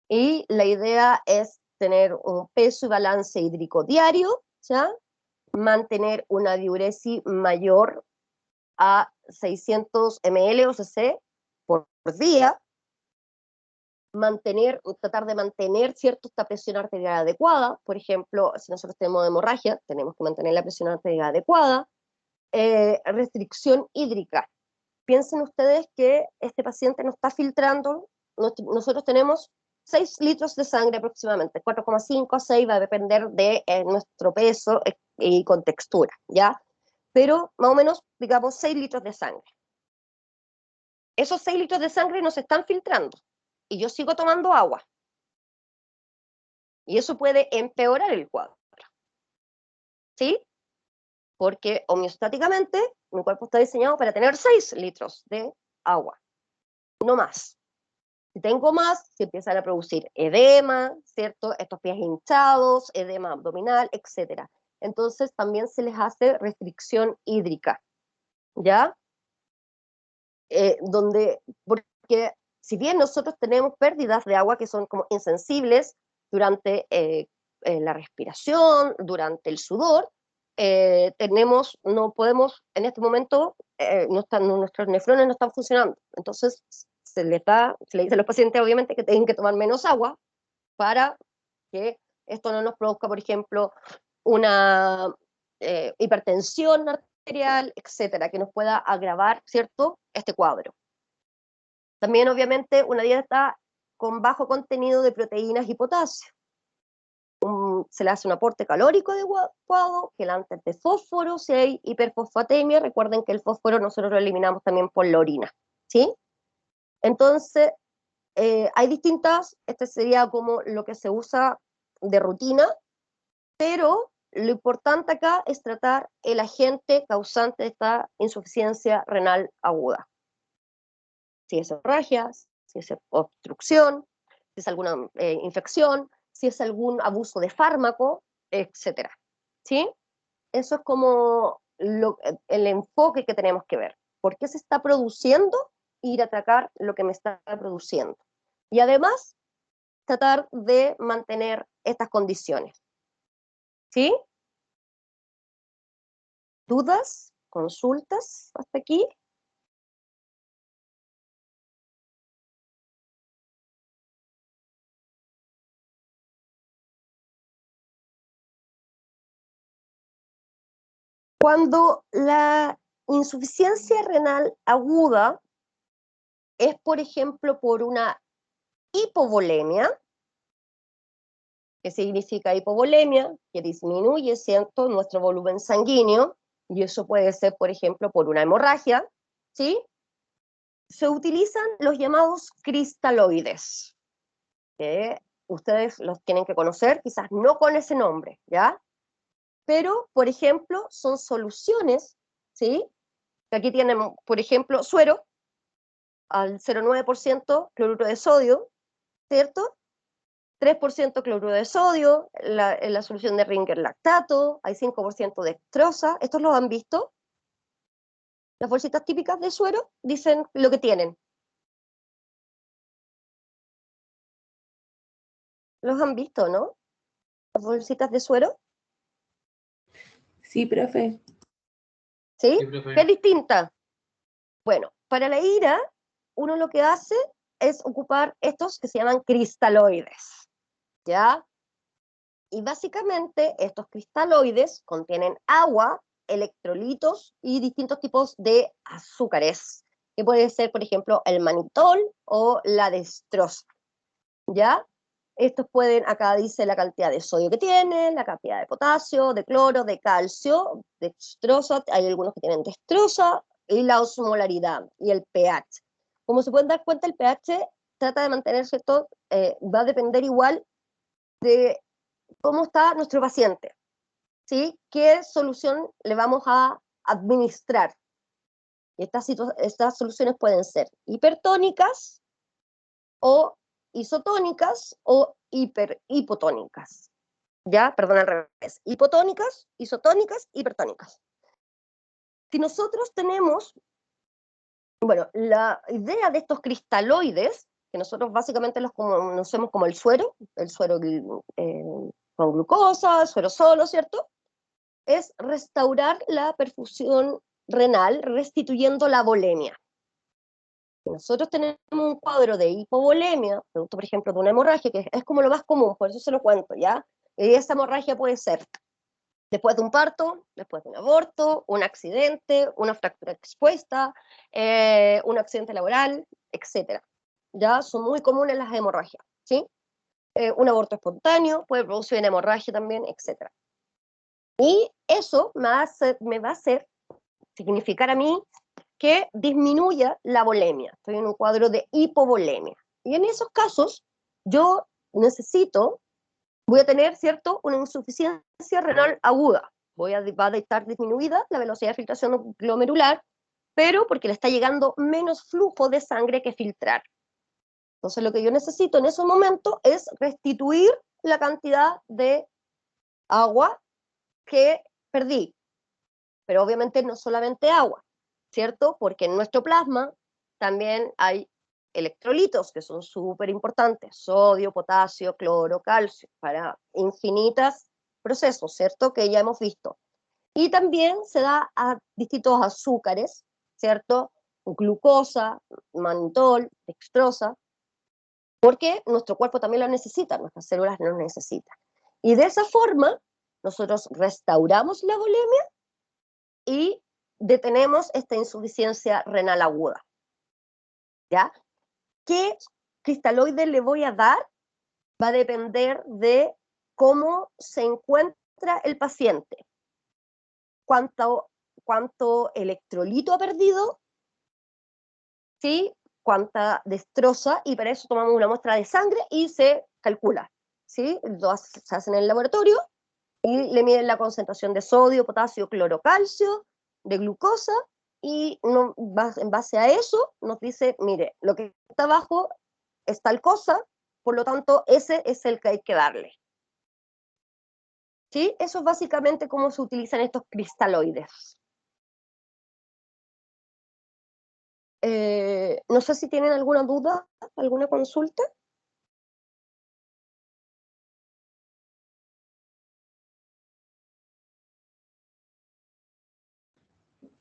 y la idea es tener un peso y balance hídrico diario, ¿ya? Mantener una diuresis mayor a 600 ml o cc por día, tratar de mantener, ¿cierto?, esta presión arterial adecuada. Por ejemplo, si nosotros tenemos hemorragia, tenemos que mantener la presión arterial adecuada. Restricción hídrica. Piensen ustedes que este paciente no está filtrando, nosotros tenemos 6 litros de sangre aproximadamente, 4,5 a 6 va a depender de nuestro peso y contextura, ¿ya? Pero más o menos, digamos, 6 litros de sangre. Esos 6 litros de sangre no se están filtrando y yo sigo tomando agua. Y eso puede empeorar el cuadro, ¿sí? Porque homeostáticamente mi cuerpo está diseñado para tener 6 litros de agua, no más. Si tengo más, se empiezan a producir edema, ¿cierto? Estos pies hinchados, edema abdominal, etc. Entonces también se les hace restricción hídrica, ¿ya? Porque si bien nosotros tenemos pérdidas de agua que son como insensibles durante la respiración, durante el sudor, no podemos, en este momento, nuestros nefrones no están funcionando. Entonces, se le dice a los pacientes, obviamente, que tienen que tomar menos agua para que esto no nos produzca, por ejemplo, una hipertensión arterial, etcétera, que nos pueda agravar, ¿cierto?, este cuadro. También, obviamente, una dieta con bajo contenido de proteínas y potasio. Se le hace un aporte calórico adecuado, quelantes de fósforo. Si hay hiperfosfatemia, recuerden que el fósforo nosotros lo eliminamos también por la orina, ¿sí? Entonces, hay distintas, este sería como lo que se usa de rutina, pero lo importante acá es tratar el agente causante de esta insuficiencia renal aguda. Si es hemorragia, si es obstrucción, si es alguna infección, si es algún abuso de fármaco, etc. ¿Sí? Eso es como el enfoque que tenemos que ver. ¿Por qué se está produciendo? Ir a atacar lo que me está produciendo. Y además, tratar de mantener estas condiciones. ¿Sí? ¿Dudas? ¿Consultas hasta aquí? Cuando la insuficiencia renal aguda es, por ejemplo, por una hipovolemia, que significa hipovolemia, que disminuye, ¿cierto?, nuestro volumen sanguíneo, y eso puede ser, por ejemplo, por una hemorragia, ¿sí? Se utilizan los llamados cristaloides, que ustedes los tienen que conocer, quizás no con ese nombre, ¿ya? Pero, por ejemplo, son soluciones, ¿sí? Aquí tienen, por ejemplo, suero, al 0,9% cloruro de sodio, ¿cierto? 3% cloruro de sodio, en la solución de Ringer lactato, hay 5% dextrosa. ¿Estos los han visto? Las bolsitas típicas de suero dicen lo que tienen. ¿Los han visto, no? Las bolsitas de suero, Sí, profe. ¿sí? Sí, profe. ¿Qué es distinta? Bueno, para la ira, uno lo que hace es ocupar estos que se llaman cristaloides, ¿ya? Y básicamente estos cristaloides contienen agua, electrolitos y distintos tipos de azúcares, que puede ser, por ejemplo, el manitol o la dextrosa, ¿ya? Estos pueden, acá dice la cantidad de sodio que tienen, la cantidad de potasio, de cloro, de calcio, dextrosa, hay algunos que tienen dextrosa, y la osmolaridad y el pH. Como se pueden dar cuenta, el pH trata de mantenerse todo, va a depender igual de cómo está nuestro paciente, ¿sí? ¿Qué solución le vamos a administrar? Y estas soluciones pueden ser hipertónicas o isotónicas o hipotónicas. ¿Ya? Perdón, al revés. Hipotónicas, isotónicas, hipertónicas. Si nosotros tenemos, bueno, la idea de estos cristaloides, que nosotros básicamente los conocemos como el suero con glucosa, el suero solo, ¿cierto? Es restaurar la perfusión renal, restituyendo la volemia. Si nosotros tenemos un cuadro de hipovolemia, producto, por ejemplo, de una hemorragia, que es como lo más común, por eso se lo cuento, ¿ya? Y esa hemorragia puede ser después de un parto, después de un aborto, un accidente, una fractura expuesta, un accidente laboral, etc. Ya son muy comunes las hemorragias, ¿sí? Un aborto espontáneo puede producir una hemorragia también, etc. Y eso me va a hacer significar a mí que disminuya la volemia. Estoy en un cuadro de hipovolemia. Y en esos casos, yo voy a tener, ¿cierto?, una insuficiencia renal aguda. Va a estar disminuida la velocidad de filtración glomerular, pero porque le está llegando menos flujo de sangre que filtrar. Entonces, lo que yo necesito en esos momentos es restituir la cantidad de agua que perdí. Pero obviamente no solamente agua, ¿cierto? Porque en nuestro plasma también hay electrolitos que son súper importantes, sodio, potasio, cloro, calcio, para infinitos procesos, ¿cierto? Que ya hemos visto. Y también se da a distintos azúcares, ¿cierto? Glucosa, mannitol, dextrosa, porque nuestro cuerpo también lo necesita, nuestras células lo necesitan. Y de esa forma, nosotros restauramos la volemia y detenemos esta insuficiencia renal aguda. ¿Ya? ¿Qué cristaloide le voy a dar? Va a depender de cómo se encuentra el paciente, cuánto electrolito ha perdido, ¿sí? Cuánta destroza, y para eso tomamos una muestra de sangre y se calcula, ¿sí? Se hace en el laboratorio y le miden la concentración de sodio, potasio, cloro, calcio, de glucosa, y en base a eso nos dice, mire, lo que está abajo es tal cosa, por lo tanto, ese es el que hay que darle. ¿Sí? Eso es básicamente cómo se utilizan estos cristaloides. No sé si tienen alguna duda, alguna consulta.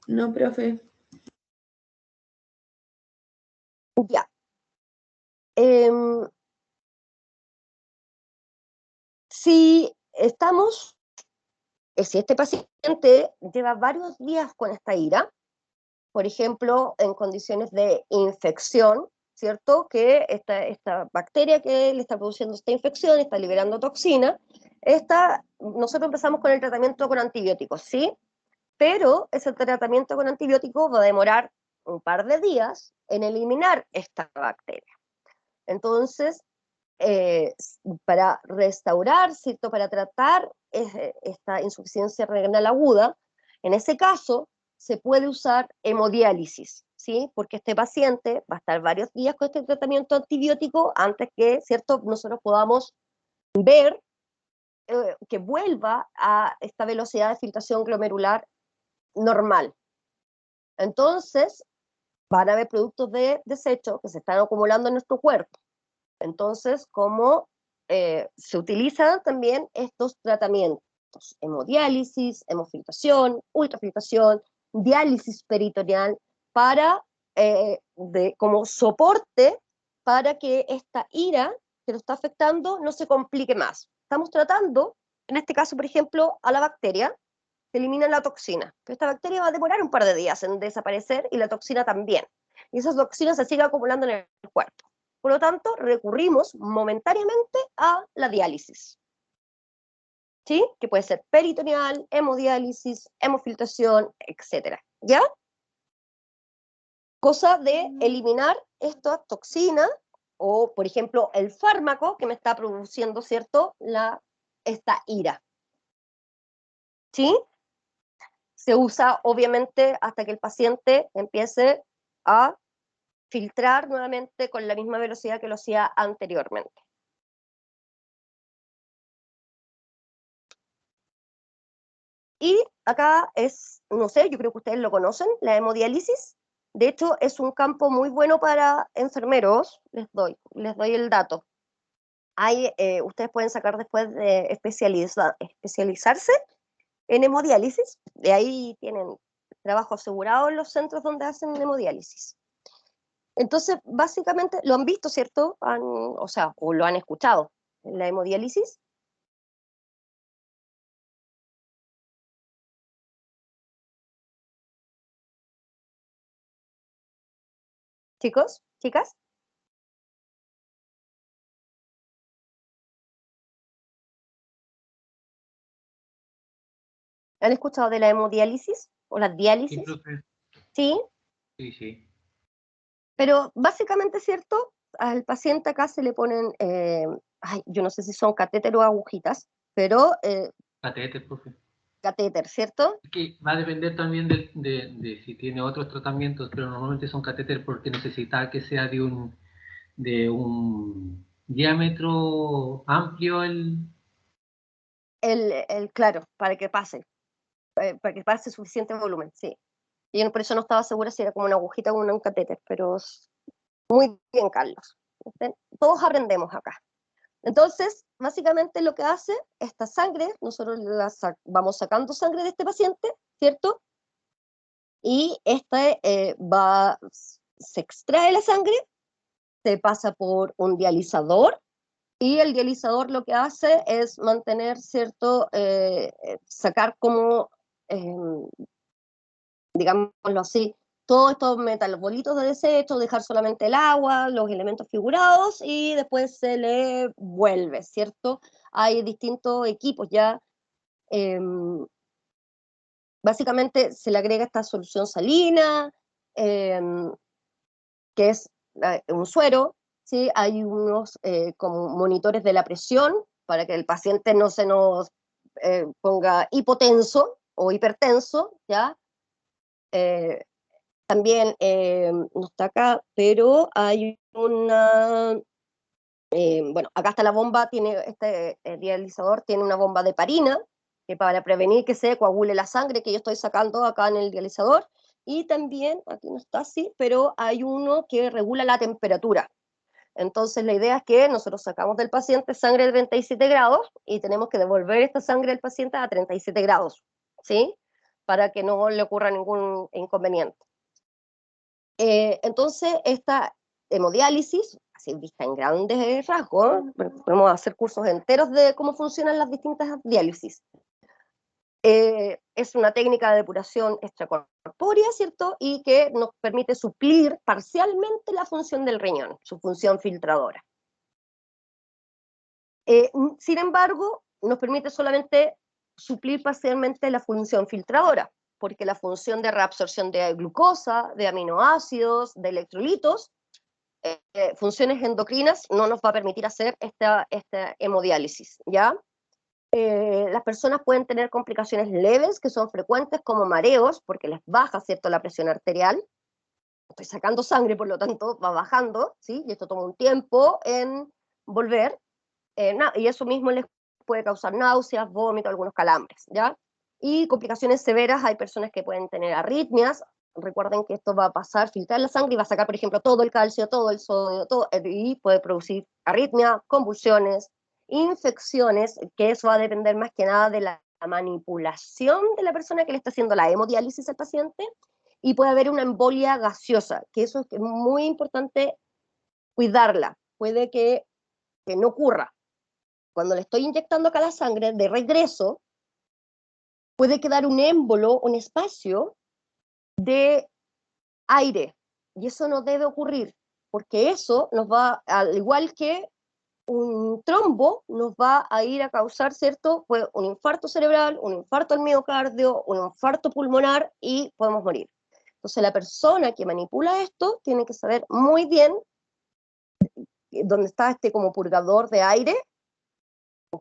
No, profe. Ya. Si este paciente lleva varios días con esta ira, por ejemplo, en condiciones de infección, ¿cierto? Que esta bacteria que le está produciendo esta infección, está liberando toxina. Nosotros empezamos con el tratamiento con antibióticos, ¿sí? Pero ese tratamiento con antibióticos va a demorar un par de días en eliminar esta bacteria. Entonces, para restaurar, ¿cierto? Para tratar esta insuficiencia renal aguda, en ese caso se puede usar hemodiálisis, ¿sí? Porque este paciente va a estar varios días con este tratamiento antibiótico antes que, ¿cierto?, nosotros podamos ver que vuelva a esta velocidad de filtración glomerular normal. Entonces, van a haber productos de desecho que se están acumulando en nuestro cuerpo. Entonces, ¿cómo se utilizan también estos tratamientos? Hemodiálisis, hemofiltración, ultrafiltración, diálisis peritoneal, como soporte para que esta ira que lo está afectando no se complique más. Estamos tratando, en este caso, por ejemplo, a la bacteria, que elimina la toxina. Pero esta bacteria va a demorar un par de días en desaparecer y la toxina también. Y esas toxinas se siguen acumulando en el cuerpo. Por lo tanto, recurrimos momentáneamente a la diálisis, ¿sí? Que puede ser peritoneal, hemodiálisis, hemofiltración, etc. ¿Ya? Cosa de eliminar esta toxina o, por ejemplo, el fármaco que me está produciendo, ¿cierto?, esta ira. ¿Sí? Se usa, obviamente, hasta que el paciente empiece a filtrar nuevamente con la misma velocidad que lo hacía anteriormente. Y acá no sé, yo creo que ustedes lo conocen, la hemodiálisis. De hecho, es un campo muy bueno para enfermeros, les doy el dato. Ustedes pueden sacar después de especializarse en hemodiálisis, de ahí tienen trabajo asegurado en los centros donde hacen hemodiálisis. Entonces, básicamente, lo han visto, ¿cierto? O lo han escuchado, la hemodiálisis. Chicos, chicas. ¿Han escuchado de la hemodiálisis o la diálisis? Sí. Sí, sí. Pero básicamente, ¿cierto? Al paciente acá se le ponen, yo no sé si son catéter o agujitas, pero Catéter, profe. catéter, ¿cierto? Es que va a depender también de si tiene otros tratamientos, pero normalmente son catéter porque necesita que sea de un diámetro amplio Claro, para que pase suficiente volumen, sí. Y yo por eso no estaba segura si era como una agujita o un catéter, pero muy bien, Carlos. Todos aprendemos acá. Entonces, básicamente lo que hace esta sangre, nosotros vamos sacando sangre de este paciente, ¿cierto? Y se extrae la sangre, se pasa por un dializador, y el dializador lo que hace es mantener, ¿cierto? Sacar como, digámoslo así, todos estos metabolitos de desecho, dejar solamente el agua, los elementos figurados, y después se le vuelve, ¿cierto? Hay distintos equipos ya. Básicamente se le agrega esta solución salina, que es un suero, ¿sí? Hay unos como monitores de la presión para que el paciente no se nos ponga hipotenso o hipertenso, ¿ya? También no está acá, pero hay bueno, acá está la bomba, este dializador tiene una bomba de heparina, que para prevenir que se coagule la sangre que yo estoy sacando acá en el dializador, y también, aquí no está así, pero hay uno que regula la temperatura. Entonces la idea es que nosotros sacamos del paciente sangre de 37 grados y tenemos que devolver esta sangre del paciente a 37 grados, ¿sí? Para que no le ocurra ningún inconveniente. Entonces, esta hemodiálisis, así vista en grandes rasgos, podemos hacer cursos enteros de cómo funcionan las distintas diálisis. Es una técnica de depuración extracorpórea, ¿cierto? Y que nos permite suplir parcialmente la función del riñón, su función filtradora. Sin embargo, nos permite solamente suplir parcialmente la función filtradora, porque la función de reabsorción de glucosa, de aminoácidos, de electrolitos, funciones endocrinas, no nos va a permitir hacer esta hemodiálisis, ¿ya? Las personas pueden tener complicaciones leves, que son frecuentes, como mareos, porque les baja, ¿cierto?, la presión arterial. Estoy sacando sangre, por lo tanto, va bajando, ¿sí? Y esto toma un tiempo en volver, y eso mismo les puede causar náuseas, vómito, algunos calambres, ¿ya? Y complicaciones severas, hay personas que pueden tener arritmias. Recuerden que esto va a pasar, filtrar la sangre y va a sacar, por ejemplo, todo el calcio, todo el sodio, todo, y puede producir arritmia, convulsiones, infecciones, que eso va a depender más que nada de la manipulación de la persona que le está haciendo la hemodiálisis al paciente, y puede haber una embolia gaseosa, que eso es muy importante cuidarla, puede que no ocurra. Cuando le estoy inyectando acá la sangre, de regreso, puede quedar un émbolo, un espacio de aire, y eso no debe ocurrir, porque eso nos va, al igual que un trombo, nos va a ir a causar, ¿cierto?, pues un infarto cerebral, un infarto al miocardio, un infarto pulmonar, y podemos morir. Entonces la persona que manipula esto tiene que saber muy bien dónde está este como purgador de aire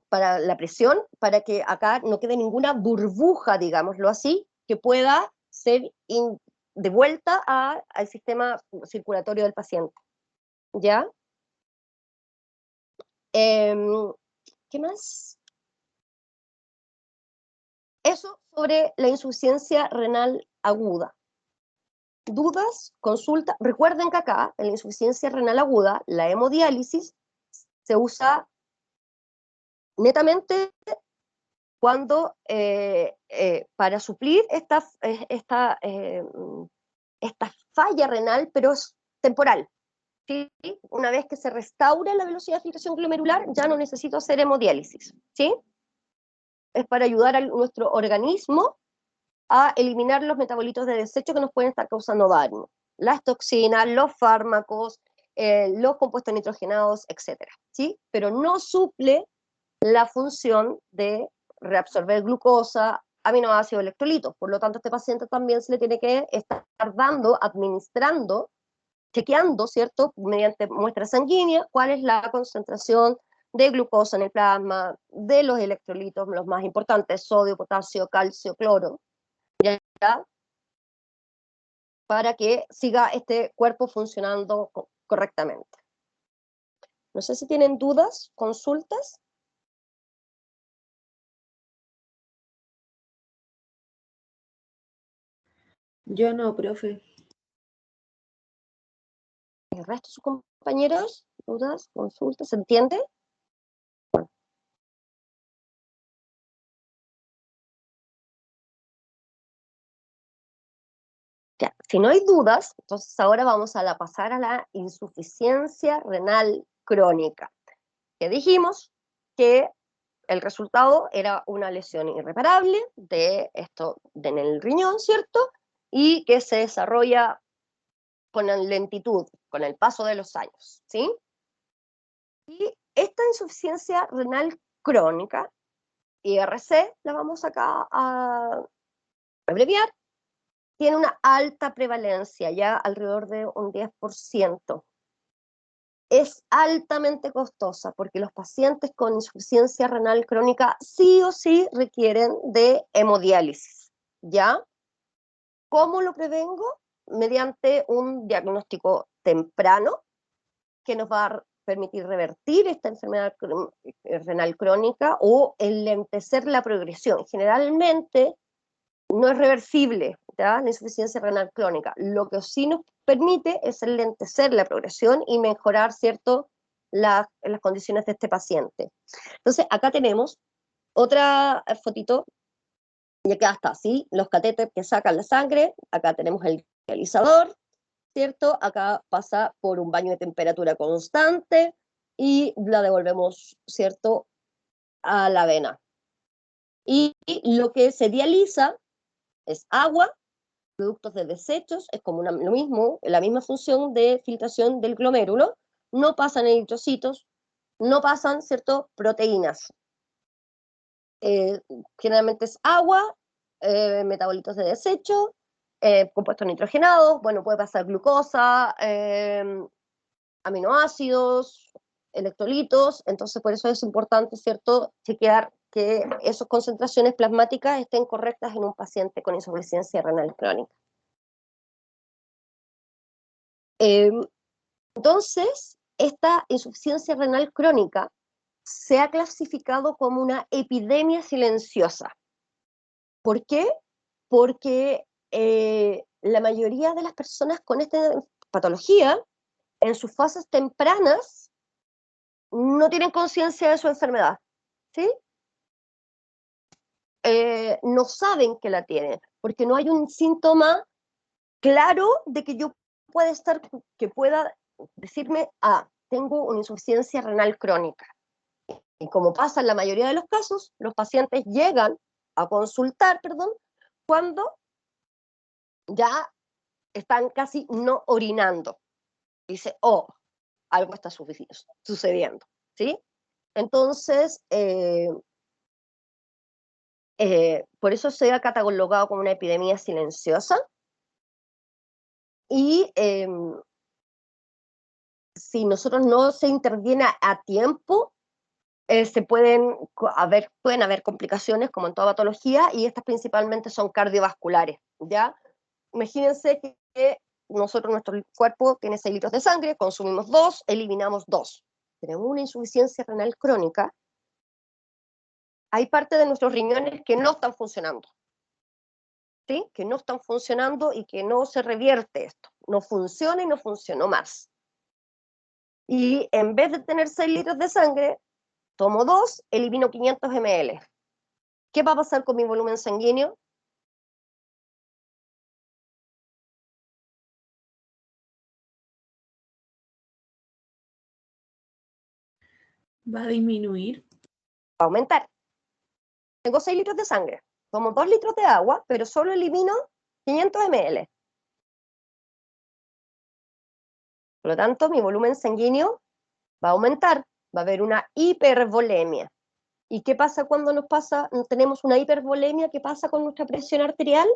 para la presión, para que acá no quede ninguna burbuja, digámoslo así, que pueda ser de vuelta al sistema circulatorio del paciente. ¿Ya? ¿Qué más? Eso sobre la insuficiencia renal aguda. ¿Dudas? Consulta. Recuerden que acá, en la insuficiencia renal aguda, la hemodiálisis se usa netamente cuando para suplir esta falla renal, pero es temporal. ¿Sí? Una vez que se restaura la velocidad de filtración glomerular, ya no necesito hacer hemodiálisis. ¿Sí? Es para ayudar a nuestro organismo a eliminar los metabolitos de desecho que nos pueden estar causando daño. Las toxinas, los fármacos, los compuestos nitrogenados, etc. ¿Sí? Pero no suple la función de reabsorber glucosa, aminoácidos, electrolitos. Por lo tanto, a este paciente también se le tiene que estar dando, administrando, chequeando, ¿cierto?, mediante muestra sanguínea, cuál es la concentración de glucosa en el plasma, de los electrolitos, los más importantes, sodio, potasio, calcio, cloro, ¿ya? Para que siga este cuerpo funcionando correctamente. No sé si tienen dudas, consultas. Yo no, profe. ¿El resto de sus compañeros? ¿Dudas? ¿Consultas? ¿Se entiende? Ya, si no hay dudas, entonces ahora vamos a pasar a la insuficiencia renal crónica. Que dijimos que el resultado era una lesión irreparable de esto en el riñón, ¿cierto? Y que se desarrolla con lentitud, con el paso de los años, ¿sí? Y esta insuficiencia renal crónica, IRC, la vamos acá a abreviar, tiene una alta prevalencia, ya alrededor de un 10%. Es altamente costosa porque los pacientes con insuficiencia renal crónica sí o sí requieren de hemodiálisis, ¿ya? ¿Cómo lo prevengo? Mediante un diagnóstico temprano que nos va a permitir revertir esta enfermedad renal crónica o enlentecer la progresión. Generalmente no es reversible, ¿ya?, la insuficiencia renal crónica. Lo que sí nos permite es enlentecer la progresión y mejorar, ¿cierto?, las condiciones de este paciente. Entonces, acá tenemos otra fotito, ya que hasta así, los catéteres que sacan la sangre, acá tenemos el dializador, ¿cierto? Acá pasa por un baño de temperatura constante y la devolvemos, ¿cierto?, a la vena. y lo que se dializa es agua, productos de desechos, es como lo mismo, la misma función de filtración del glomérulo, no pasan eritrocitos, no pasan, ¿cierto?, proteínas. Generalmente es agua, metabolitos de desecho, compuestos nitrogenados, bueno, puede pasar glucosa, aminoácidos, electrolitos, entonces por eso es importante, ¿cierto?, chequear que esas concentraciones plasmáticas estén correctas en un paciente con insuficiencia renal crónica. Entonces, esta insuficiencia renal crónica se ha clasificado como una epidemia silenciosa. ¿Por qué? Porque la mayoría de las personas con esta patología, en sus fases tempranas, no tienen conciencia de su enfermedad, ¿sí? No saben que la tienen, porque no hay un síntoma claro de que yo pueda decirme, tengo una insuficiencia renal crónica. Y como pasa en la mayoría de los casos, los pacientes llegan a consultar, cuando ya están casi no orinando. Dice, algo está sucediendo, ¿sí? Entonces, por eso se ha catalogado como una epidemia silenciosa. Y si nosotros no se interviene a tiempo, pueden haber complicaciones como en toda patología, y estas principalmente son cardiovasculares, ¿ya? Imagínense que nuestro cuerpo tiene 6 litros de sangre, consumimos 2, eliminamos 2. Tenemos una insuficiencia renal crónica, hay parte de nuestros riñones que no están funcionando, ¿sí? Que no están funcionando y que no se revierte esto, no funciona y no funcionó más. Y en vez de tener 6 litros de sangre, tomo 2, elimino 500 ml. ¿Qué va a pasar con mi volumen sanguíneo? Va a disminuir. Va a aumentar. Tengo 6 litros de sangre, tomo 2 litros de agua, pero solo elimino 500 ml. Por lo tanto, mi volumen sanguíneo va a aumentar, va a haber una hipervolemia. ¿Y qué pasa cuando tenemos una hipervolemia? ¿Qué pasa con nuestra presión arterial?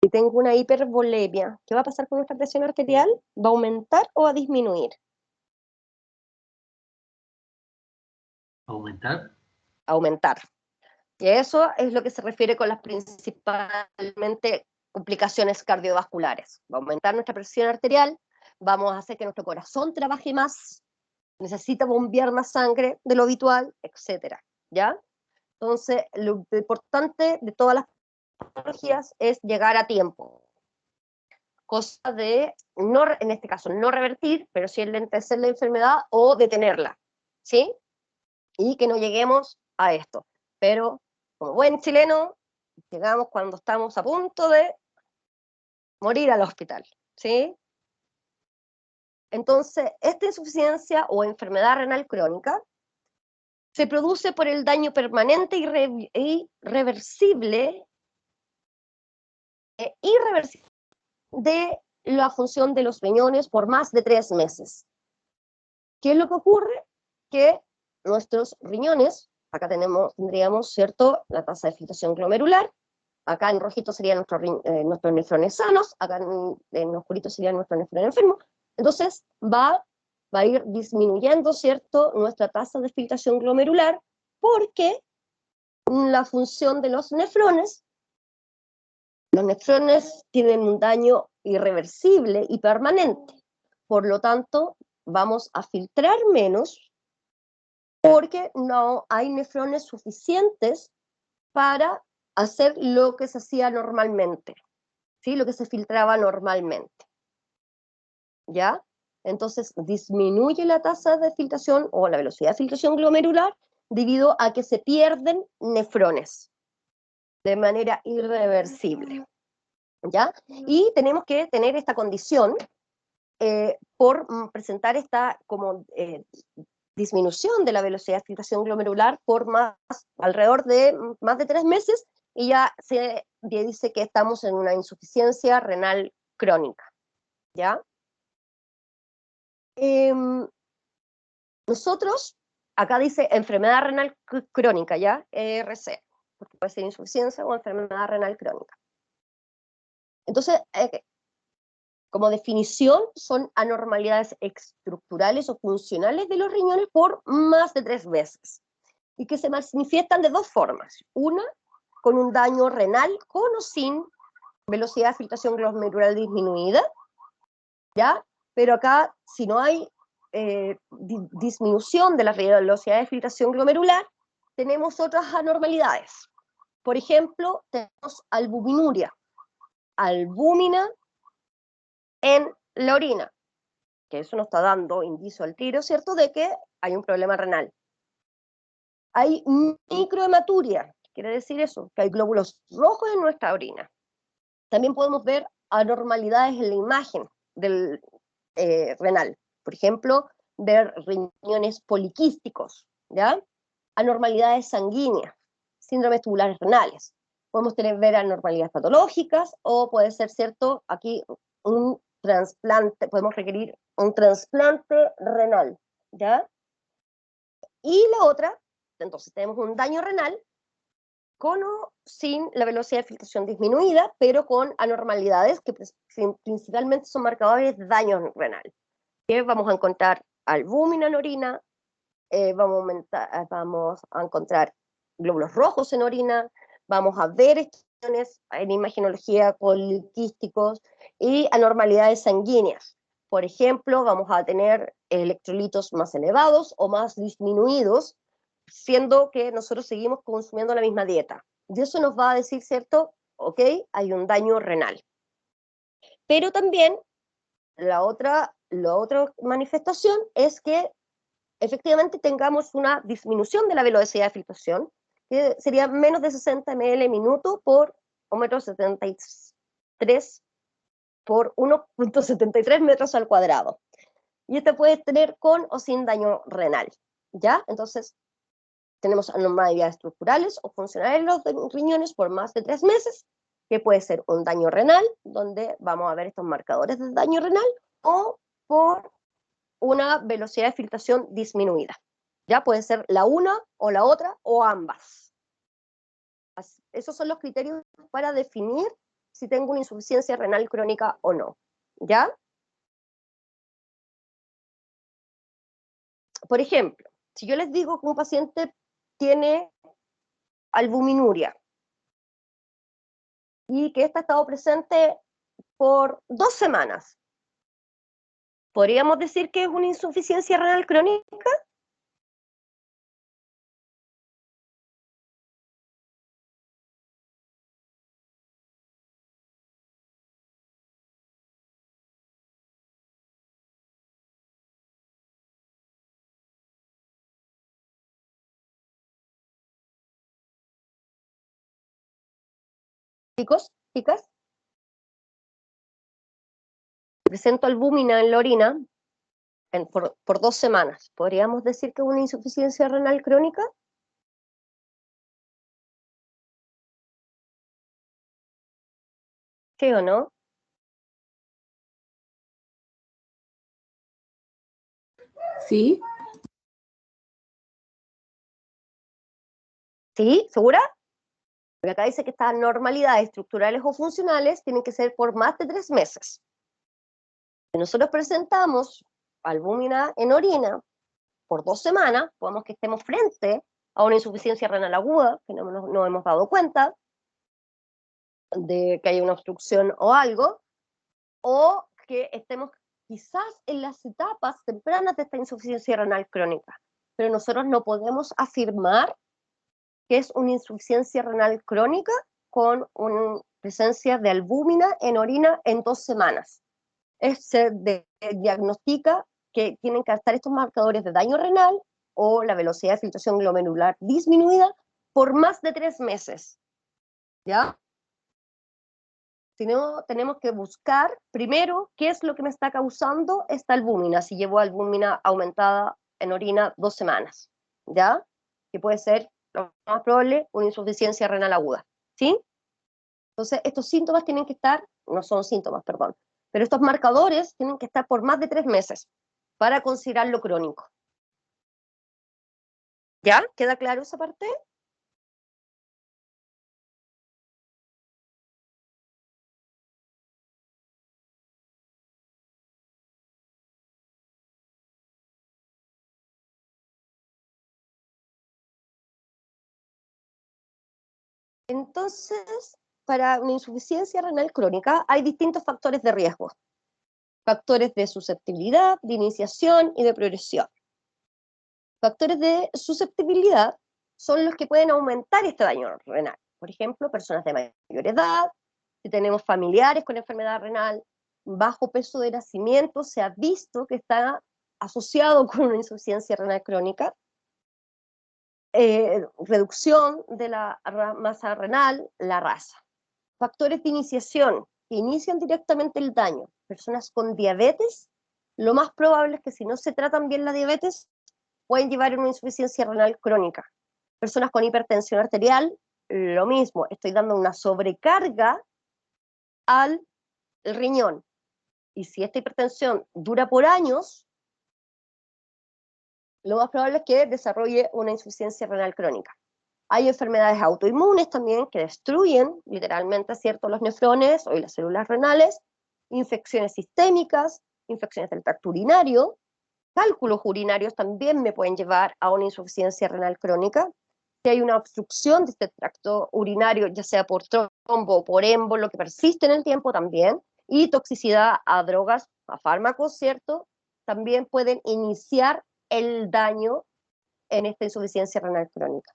Si tengo una hipervolemia, ¿qué va a pasar con nuestra presión arterial? ¿Va a aumentar o va a disminuir? ¿Aumentar? Aumentar. Y eso es lo que se refiere con las principalmente complicaciones cardiovasculares. Va a aumentar nuestra presión arterial, vamos a hacer que nuestro corazón trabaje más, necesita bombear más sangre de lo habitual, etcétera, ¿ya? Entonces, lo importante de todas las patologías es llegar a tiempo. Cosa de, no, en este caso, no revertir, pero sí enlentecer la enfermedad o detenerla, ¿sí? Y que no lleguemos a esto. Pero, como buen chileno, llegamos cuando estamos a punto de morir al hospital, ¿sí? Entonces, esta insuficiencia o enfermedad renal crónica se produce por el daño permanente y irreversible de la función de los riñones por más de 3 meses. ¿Qué es lo que ocurre? Que nuestros riñones, acá tendríamos, ¿cierto?, la tasa de filtración glomerular, acá en rojito serían nuestros nefrones sanos, acá en oscurito serían nuestros nefrones enfermos. Entonces va a ir disminuyendo, ¿cierto?, nuestra tasa de filtración glomerular, porque la función de los nefrones tienen un daño irreversible y permanente. Por lo tanto, vamos a filtrar menos porque no hay nefrones suficientes para hacer lo que se hacía normalmente, ¿sí? Lo que se filtraba normalmente, ¿ya? Entonces disminuye la tasa de filtración o la velocidad de filtración glomerular debido a que se pierden nefrones. de manera irreversible, ¿ya? Y tenemos que tener esta condición por presentar esta como disminución de la velocidad de filtración glomerular por alrededor de más de 3 meses, y ya se dice que estamos en una insuficiencia renal crónica, ¿ya? Nosotros, acá dice enfermedad renal crónica, ¿ya? ERC, porque puede ser insuficiencia o enfermedad renal crónica. Entonces, como definición, son anormalidades estructurales o funcionales de los riñones por más de 3 meses, y que se manifiestan de 2 formas. Una, con un daño renal con o sin velocidad de filtración glomerular disminuida, ¿ya? Pero acá, si no hay disminución de la velocidad de filtración glomerular, tenemos otras anormalidades. Por ejemplo, tenemos albuminuria, albúmina en la orina, que eso nos está dando indicio al tiro, ¿cierto?, de que hay un problema renal. Hay microhematuria, quiere decir eso, que hay glóbulos rojos en nuestra orina. También podemos ver anormalidades en la imagen del renal. Por ejemplo, ver riñones poliquísticos, ¿ya? Anormalidades sanguíneas, síndromes tubulares renales. Podemos ver anormalidades patológicas, o puede ser, ¿cierto?, aquí un trasplante, podemos requerir un trasplante renal, ¿ya? Y la otra, entonces tenemos un daño renal con o sin la velocidad de filtración disminuida, pero con anormalidades que principalmente son marcadores de daño renal. Que vamos a encontrar albúmina en orina, vamos a encontrar glóbulos rojos en orina, vamos a ver estenones en imagenología poliquísticos y anormalidades sanguíneas. Por ejemplo, vamos a tener electrolitos más elevados o más disminuidos, siendo que nosotros seguimos consumiendo la misma dieta. Y eso nos va a decir, ¿cierto? Ok, hay un daño renal. Pero también la otra manifestación es que efectivamente tengamos una disminución de la velocidad de filtración, que sería menos de 60 ml minuto por 1,73 por 1,73 metros al cuadrado. Y este puede tener con o sin daño renal, ¿ya? Entonces, tenemos anormalidades estructurales o funcionales en los riñones por más de 3 meses, que puede ser un daño renal, donde vamos a ver estos marcadores de daño renal, o por una velocidad de filtración disminuida. Ya puede ser la una o la otra o ambas. Esos son los criterios para definir si tengo una insuficiencia renal crónica o no. ¿Ya? Por ejemplo, si yo les digo que un paciente tiene albuminuria y que esta ha estado presente por 2 semanas, ¿podríamos decir que es una insuficiencia renal crónica? Chicos, chicas, presento albúmina en la orina por 2 semanas. ¿Podríamos decir que es una insuficiencia renal crónica? ¿Sí o no? Sí, ¿Sí? ¿Segura? Porque acá dice que estas anormalidades estructurales o funcionales tienen que ser por más de 3 meses. Si nosotros presentamos albúmina en orina por 2 semanas, podemos que estemos frente a una insuficiencia renal aguda, que no hemos dado cuenta de que hay una obstrucción o algo, o que estemos quizás en las etapas tempranas de esta insuficiencia renal crónica. Pero nosotros no podemos afirmar que es una insuficiencia renal crónica con una presencia de albúmina en orina en 2 semanas. Se diagnostica que tienen que estar estos marcadores de daño renal o la velocidad de filtración glomerular disminuida por más de 3 meses. ¿Ya? Tenemos que buscar primero qué es lo que me está causando esta albúmina, si llevo albúmina aumentada en orina 2 semanas, ¿ya? Que puede ser, lo más probable, una insuficiencia renal aguda, ¿sí? Entonces, estos síntomas tienen que estar, no son síntomas, perdón, pero estos marcadores tienen que estar por más de 3 meses para considerarlo crónico. ¿Ya? ¿Queda claro esa parte? Entonces, para una insuficiencia renal crónica hay distintos factores de riesgo. Factores de susceptibilidad, de iniciación y de progresión. Factores de susceptibilidad son los que pueden aumentar este daño renal. Por ejemplo, personas de mayor edad, si tenemos familiares con enfermedad renal, bajo peso de nacimiento, se ha visto que está asociado con una insuficiencia renal crónica. Reducción de la masa renal, la raza. Factores de iniciación que inician directamente el daño. Personas con diabetes, lo más probable es que si no se tratan bien la diabetes, pueden llevar a una insuficiencia renal crónica. Personas con hipertensión arterial, lo mismo, estoy dando una sobrecarga al riñón. Y si esta hipertensión dura por años, lo más probable es que desarrolle una insuficiencia renal crónica. Hay enfermedades autoinmunes también que destruyen literalmente, ¿cierto?, los nefrones o las células renales, infecciones sistémicas, infecciones del tracto urinario, cálculos urinarios también me pueden llevar a una insuficiencia renal crónica. Si hay una obstrucción de este tracto urinario, ya sea por trombo o por émbolo, que persiste en el tiempo también, y toxicidad a drogas, a fármacos, ¿cierto?, también pueden iniciar el daño en esta insuficiencia renal crónica.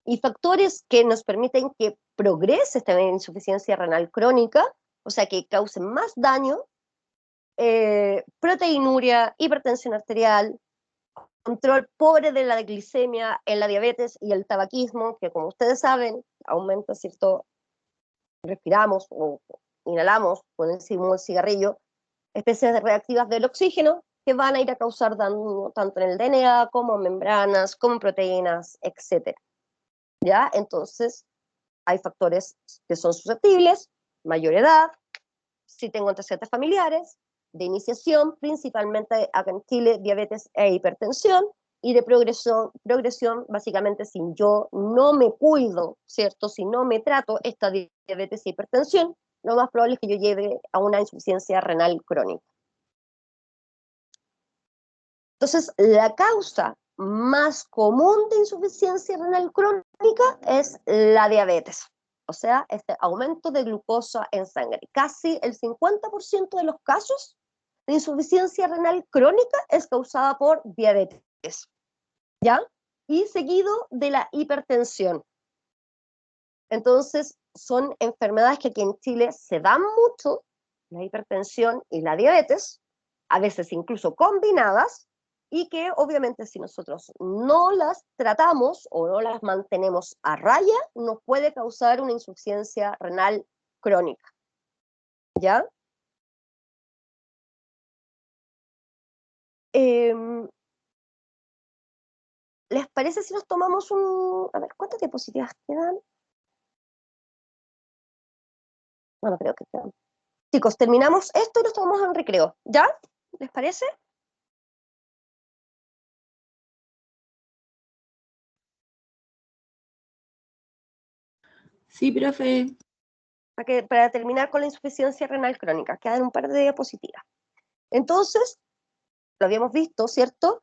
Y factores que nos permiten que progrese esta insuficiencia renal crónica, o sea, que causen más daño, proteinuria, hipertensión arterial, control pobre de la glicemia en la diabetes y el tabaquismo, que como ustedes saben, aumenta, ¿cierto? Respiramos o inhalamos con el cigarrillo, especies reactivas del oxígeno que van a ir a causar daño tanto en el DNA como en membranas, como en proteínas, etc. ¿Ya? Entonces, hay factores que son susceptibles, mayor edad, si tengo antecedentes familiares, de iniciación, principalmente acá en Chile, diabetes e hipertensión, y de progresión, básicamente si yo no me cuido, ¿cierto? Si no me trato esta diabetes e hipertensión, lo más probable es que yo lleve a una insuficiencia renal crónica. Entonces, la causa más común de insuficiencia renal crónica es la diabetes, o sea, este aumento de glucosa en sangre. Casi el 50% de los casos de insuficiencia renal crónica es causada por diabetes, ¿ya? Y seguido de la hipertensión. Entonces, son enfermedades que aquí en Chile se dan mucho, la hipertensión y la diabetes, a veces incluso combinadas, y que obviamente si nosotros no las tratamos o no las mantenemos a raya, nos puede causar una insuficiencia renal crónica. ¿Ya? ¿Les parece si nos tomamos un... A ver, ¿cuántas diapositivas quedan? Bueno, creo que quedan. Chicos, terminamos esto y nos tomamos un recreo. ¿Ya? ¿Les parece? Sí, profe. Para terminar con la insuficiencia renal crónica, quedan un par de diapositivas. Entonces, lo habíamos visto, ¿cierto?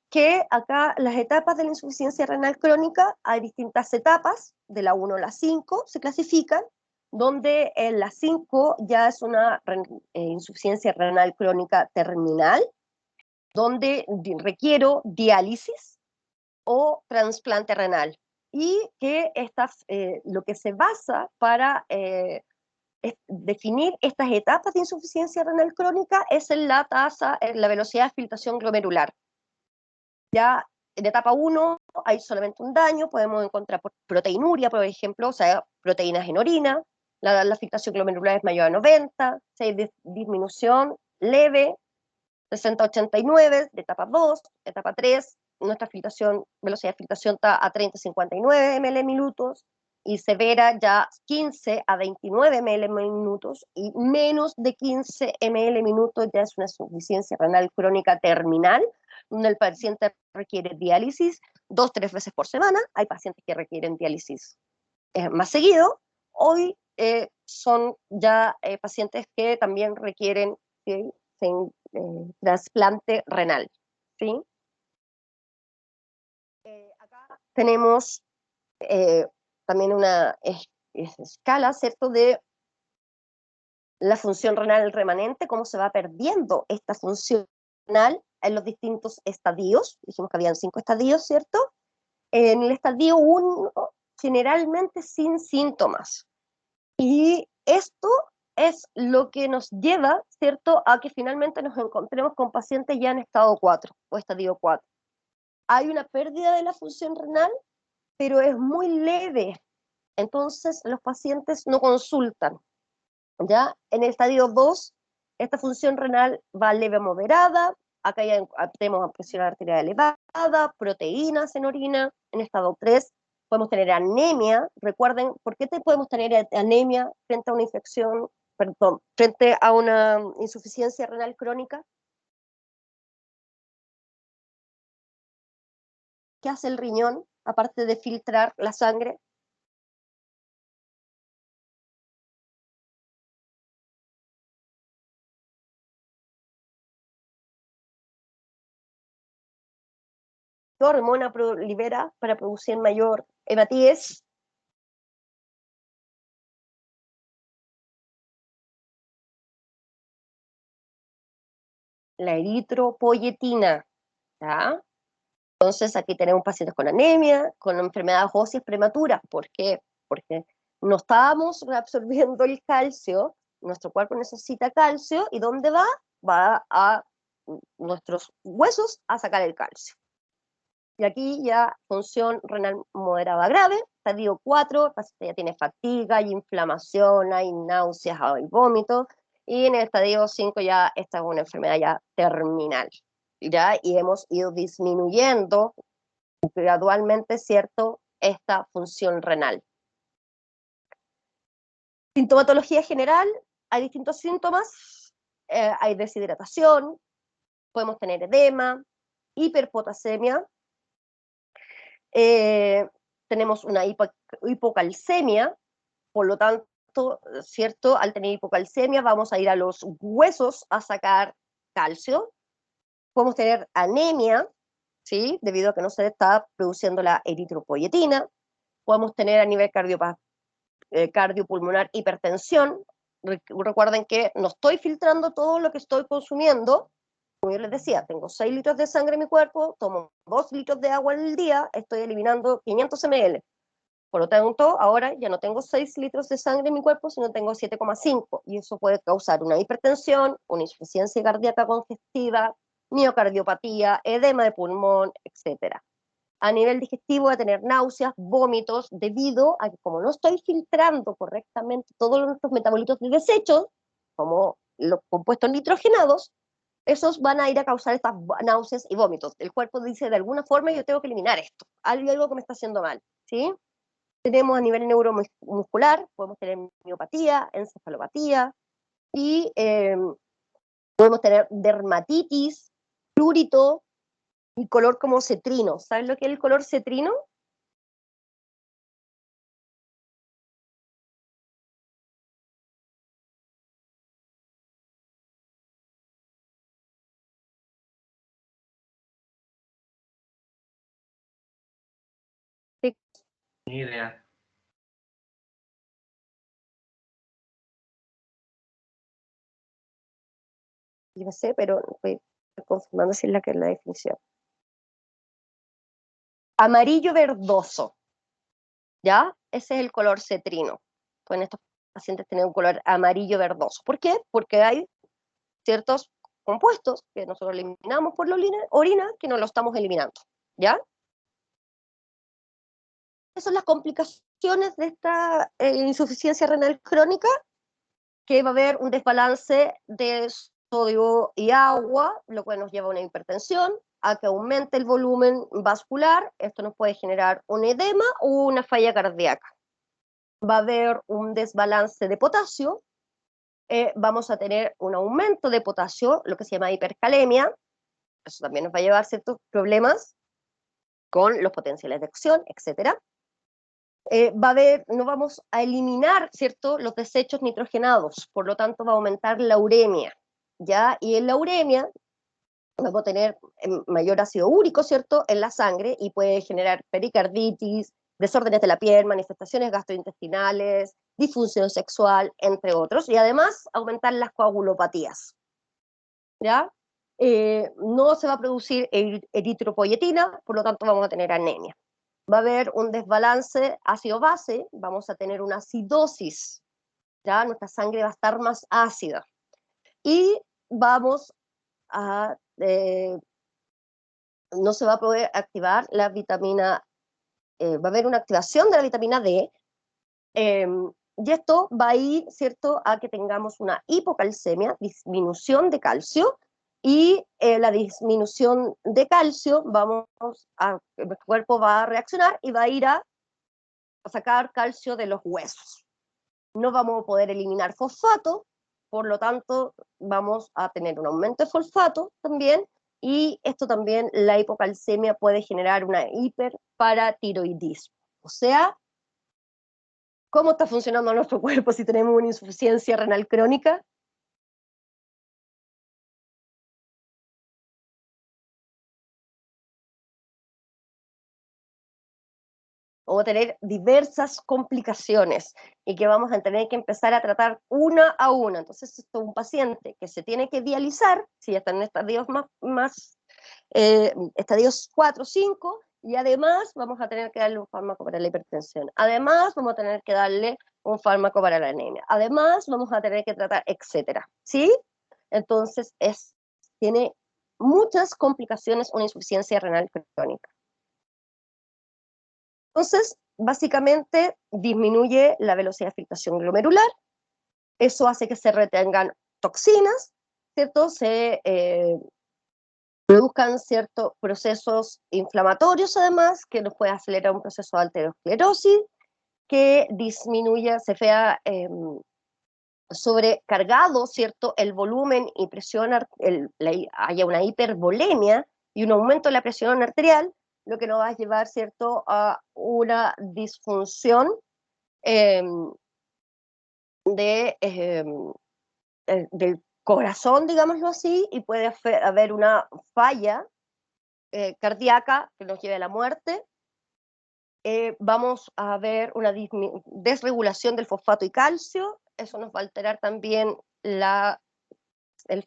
Que acá las etapas de la insuficiencia renal crónica, hay distintas etapas, de la 1 a la 5 se clasifican, donde en la 5 ya es una insuficiencia renal crónica terminal, donde requiero diálisis o trasplante renal. Y que lo que se basa para definir estas etapas de insuficiencia renal crónica es en la tasa, en la velocidad de filtración glomerular. Ya en etapa 1 hay solamente un daño, podemos encontrar proteinuria, por ejemplo, o sea, proteínas en orina, la filtración glomerular es mayor a 90, si hay disminución leve, 60-89 de etapa 2, etapa 3, nuestra filtración, velocidad de filtración está a 30-59 ml minutos, y severa ya 15 a 29 ml minutos, y menos de 15 ml minutos ya es una insuficiencia renal crónica terminal, donde el paciente requiere diálisis 2-3 veces por semana. Hay pacientes que requieren diálisis más seguido. Hoy son ya pacientes que también requieren trasplante renal, ¿sí? Acá tenemos también una escala, ¿cierto?, de la función renal remanente, cómo se va perdiendo esta función renal en los distintos estadios. Dijimos que habían 5 estadios, ¿cierto? En el estadio 1, generalmente sin síntomas. Y esto es lo que nos lleva, ¿cierto?, a que finalmente nos encontremos con pacientes ya en estado 4 o estadio 4. Hay una pérdida de la función renal, pero es muy leve. Entonces, los pacientes no consultan. ¿Ya? En el estadio 2, esta función renal va leve a moderada. Acá ya tenemos presión arterial elevada, proteínas en orina. En estado 3 podemos tener anemia. Recuerden, ¿por qué podemos tener anemia frente a una infección, perdón, frente a una insuficiencia renal crónica? ¿Qué hace el riñón, aparte de filtrar la sangre? ¿Qué hormona libera para producir mayor hematíes? La eritropoyetina, ¿ya? Entonces aquí tenemos pacientes con anemia, con enfermedades óseas prematuras. ¿Por qué? Porque no estábamos reabsorbiendo el calcio, nuestro cuerpo necesita calcio, ¿y dónde va? Va a nuestros huesos a sacar el calcio. Y aquí ya función renal moderada grave, estadio 4, el paciente ya tiene fatiga, hay inflamación, hay náuseas, hay vómitos, y en el estadio 5 ya esta es una enfermedad ya terminal, ¿ya? Y hemos ido disminuyendo gradualmente, ¿cierto?, esta función renal. Sintomatología general, hay distintos síntomas, hay deshidratación, podemos tener edema, hiperpotasemia, tenemos una hipocalcemia, por lo tanto, ¿cierto?, al tener hipocalcemia vamos a ir a los huesos a sacar calcio. Podemos tener anemia, ¿sí?, debido a que no se está produciendo la eritropoyetina. Podemos tener a nivel cardiopulmonar hipertensión. Recuerden que no estoy filtrando todo lo que estoy consumiendo. Como yo les decía, tengo 6 litros de sangre en mi cuerpo, tomo 2 litros de agua al día, estoy eliminando 500 ml. Por lo tanto, ahora ya no tengo 6 litros de sangre en mi cuerpo, sino tengo 7,5. Y eso puede causar una hipertensión, una insuficiencia cardíaca congestiva, miocardiopatía, edema de pulmón, etc. A nivel digestivo, voy a tener náuseas, vómitos, debido a que como no estoy filtrando correctamente todos nuestros metabolitos de desechos, como los compuestos nitrogenados, esos van a ir a causar estas náuseas y vómitos. El cuerpo dice, de alguna forma yo tengo que eliminar esto, hay algo que me está haciendo mal, ¿sí? Tenemos a nivel neuromuscular, podemos tener miopatía, encefalopatía, y podemos tener dermatitis, prurito y color como cetrino. ¿Sabes lo que es el color cetrino? Sí, Ni idea. yo sé, pero estoy confirmando si es la que es la definición. Amarillo verdoso, ¿ya? Ese es el color cetrino. Pueden estos pacientes tener un color amarillo verdoso. ¿Por qué? Porque hay ciertos compuestos que nosotros eliminamos por la orina que no lo estamos eliminando, ¿ya? son las complicaciones de esta insuficiencia renal crónica? Que va a haber un desbalance de sodio y agua, lo cual nos lleva a una hipertensión, a que aumente el volumen vascular. Esto nos puede generar un edema o una falla cardíaca. Va a haber un desbalance de potasio, vamos a tener un aumento de potasio, lo que se llama hipercalemia. Eso también nos va a llevar a ciertos problemas con los potenciales de acción, etc. No vamos a eliminar, ¿cierto?, los desechos nitrogenados, por lo tanto va a aumentar la uremia, ¿ya? Y en la uremia vamos a tener mayor ácido úrico, ¿cierto?, en la sangre, y puede generar pericarditis, desórdenes de la piel, manifestaciones gastrointestinales, disfunción sexual, entre otros, y además aumentar las coagulopatías, ¿ya? No se va a producir eritropoyetina, por lo tanto vamos a tener anemia. Va a haber un desbalance ácido-base, vamos a tener una acidosis, ¿ya? Nuestra sangre va a estar más ácida. Y vamos a, no se va a poder activar la vitamina, va a haber una activación de la vitamina D, y esto va a ir, ¿cierto?, a que tengamos una hipocalcemia, disminución de calcio, y la disminución de calcio, el cuerpo va a reaccionar y va a ir a sacar calcio de los huesos. No vamos a poder eliminar fosfato, por lo tanto vamos a tener un aumento de fosfato también, y esto también, la hipocalcemia puede generar una hiperparatiroidismo. O sea, ¿cómo está funcionando nuestro cuerpo si tenemos una insuficiencia renal crónica? Vamos a tener diversas complicaciones y que vamos a tener que empezar a tratar una a una. Entonces, esto es un paciente que se tiene que dializar, si ya está en estadios estadios 4 o 5, y además vamos a tener que darle un fármaco para la hipertensión. Además, vamos a tener que darle un fármaco para la anemia. Además, vamos a tener que tratar, etcétera, ¿sí? Entonces, tiene muchas complicaciones una insuficiencia renal crónica. Entonces, básicamente disminuye la velocidad de filtración glomerular, eso hace que se retengan toxinas, ¿cierto? Se produzcan ciertos procesos inflamatorios, además, que nos puede acelerar un proceso de aterosclerosis, que disminuya, se vea sobrecargado, ¿cierto?, el volumen y presión, haya una hipervolemia y un aumento de la presión arterial, lo que nos va a llevar, ¿cierto?, a una disfunción del corazón, digámoslo así, y puede haber una falla cardíaca que nos lleve a la muerte. Vamos a ver una desregulación del fosfato y calcio, eso nos va a alterar también el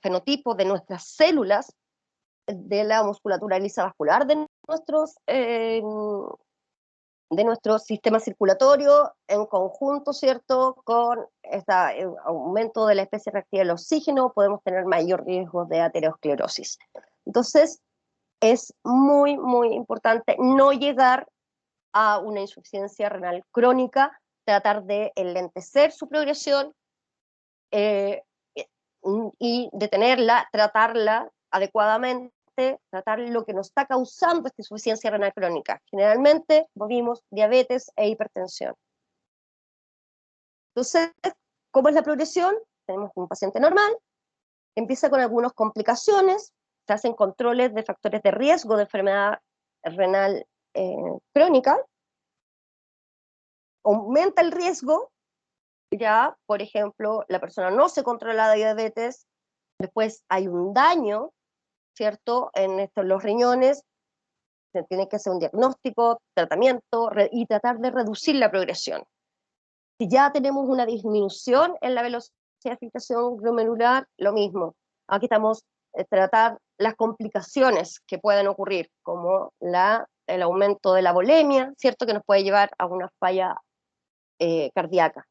fenotipo de nuestras células, de la musculatura lisa vascular de nuestro sistema circulatorio, en conjunto, ¿cierto?, con este aumento de la especie reactiva del oxígeno, podemos tener mayor riesgo de aterosclerosis. Entonces, es muy, muy importante no llegar a una insuficiencia renal crónica, tratar de enlentecer su progresión y detenerla, tratarla adecuadamente, tratar lo que nos está causando esta insuficiencia renal crónica. Generalmente vimos diabetes e hipertensión. Entonces, ¿cómo es la progresión? Tenemos un paciente normal, empieza con algunas complicaciones, se hacen controles de factores de riesgo de enfermedad renal crónica, aumenta el riesgo, ya, por ejemplo, la persona no se controla la diabetes, después hay un daño, ¿cierto?, en los riñones, se tiene que hacer un diagnóstico, tratamiento, y tratar de reducir la progresión. Si ya tenemos una disminución en la velocidad de filtración glomerular, lo mismo. Aquí estamos tratar las complicaciones que pueden ocurrir, como el aumento de la volemia, ¿cierto?, que nos puede llevar a una falla cardíaca.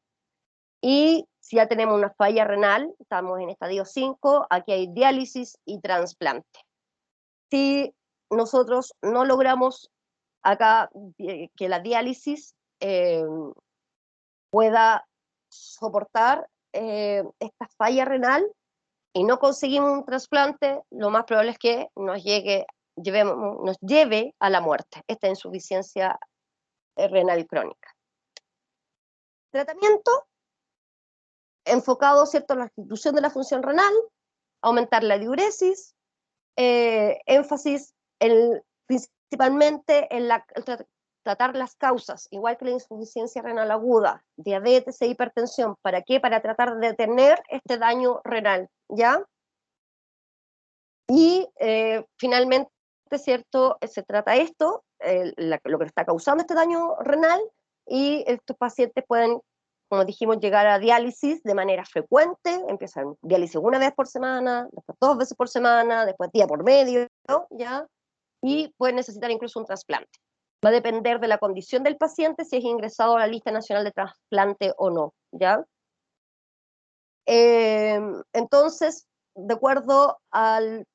Y si ya tenemos una falla renal, estamos en estadio 5, aquí hay diálisis y trasplante. Si nosotros no logramos acá que la diálisis pueda soportar esta falla renal y no conseguimos un trasplante, lo más probable es que nos lleve a la muerte, esta insuficiencia renal crónica. Tratamiento enfocado, ¿cierto?, en la restitución de la función renal, aumentar la diuresis, énfasis principalmente en tratar las causas, igual que la insuficiencia renal aguda, diabetes e hipertensión. ¿Para qué? Para tratar de detener este daño renal, ¿ya? Y finalmente, ¿cierto?, se trata esto, lo que está causando este daño renal, y estos pacientes pueden, como dijimos, llegar a diálisis de manera frecuente, empiezan diálisis una vez por semana, después 2 veces por semana, después día por medio, ¿ya? Y pueden necesitar incluso un trasplante. Va a depender de la condición del paciente si es ingresado a la lista nacional de trasplante o no, ¿ya? Entonces, de acuerdo al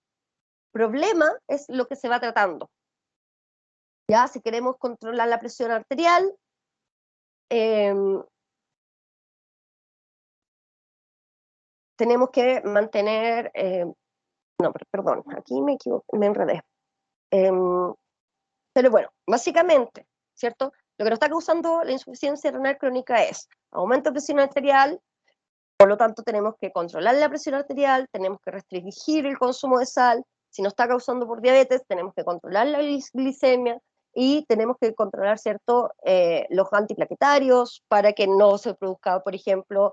problema, es lo que se va tratando. Ya, si queremos controlar la presión arterial, tenemos que mantener, no, perdón, aquí me equivoqué, me enredé. Pero bueno, básicamente, ¿cierto? Lo que nos está causando la insuficiencia renal crónica es aumento de presión arterial, por lo tanto tenemos que controlar la presión arterial, tenemos que restringir el consumo de sal. Si nos está causando por diabetes, tenemos que controlar la glicemia y tenemos que controlar, ¿cierto?, los antiplaquetarios para que no se produzca, por ejemplo,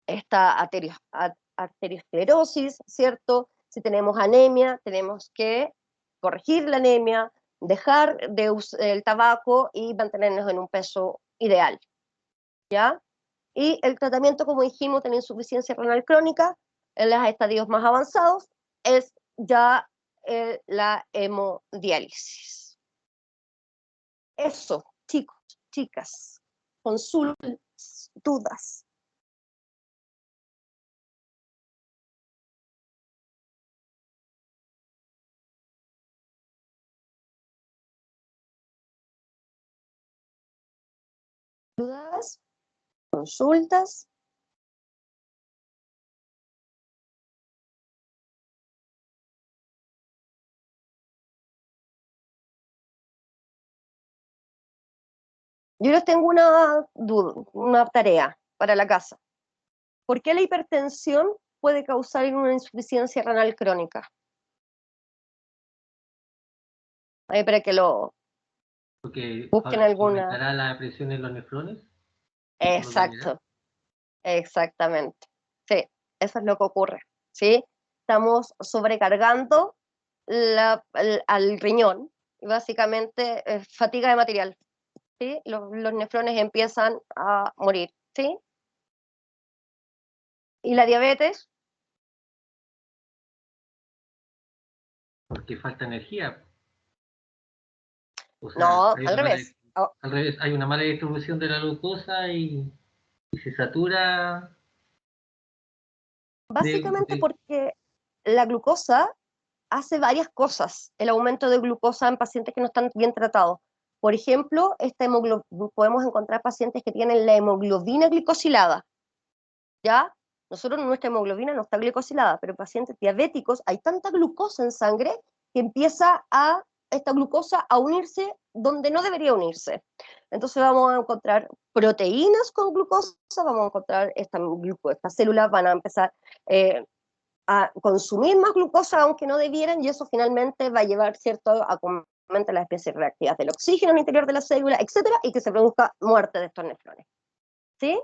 esta arteriosclerosis, ¿cierto? Si tenemos anemia, tenemos que corregir la anemia, dejar el tabaco y mantenernos en un peso ideal, ¿ya? Y el tratamiento, como dijimos, de la insuficiencia renal crónica, en los estadios más avanzados, es ya la hemodiálisis. Eso, chicos, chicas, consultas, dudas. ¿Dudas? ¿Consultas? Yo les tengo una duda, una tarea para la casa. ¿Por qué la hipertensión puede causar una insuficiencia renal crónica? Ahí para que lo Porque busquen alguna. aumentará la presión en los nefrones. Exacto, exactamente. Sí, eso es lo que ocurre, ¿sí? Estamos sobrecargando al riñón, y básicamente fatiga de material, ¿sí? Los nefrones empiezan a morir, ¿sí? ¿Y la diabetes? Porque falta energía. O sea, No, hay al una mala, revés. al revés, hay una mala distribución de la glucosa y se satura. Básicamente porque la glucosa hace varias cosas, el aumento de glucosa en pacientes que no están bien tratados. Por ejemplo, podemos encontrar pacientes que tienen la hemoglobina glicosilada, ¿ya? Nosotros nuestra hemoglobina no está glicosilada, pero en pacientes diabéticos hay tanta glucosa en sangre que empieza esta glucosa a unirse donde no debería unirse. Entonces vamos a encontrar proteínas con glucosa, vamos a encontrar estas células van a empezar a consumir más glucosa aunque no debieran, y eso finalmente va a llevar, ¿cierto?, a que aumente las especies reactivas del oxígeno en el interior de la célula, etcétera, y que se produzca muerte de estos nefrones, ¿sí?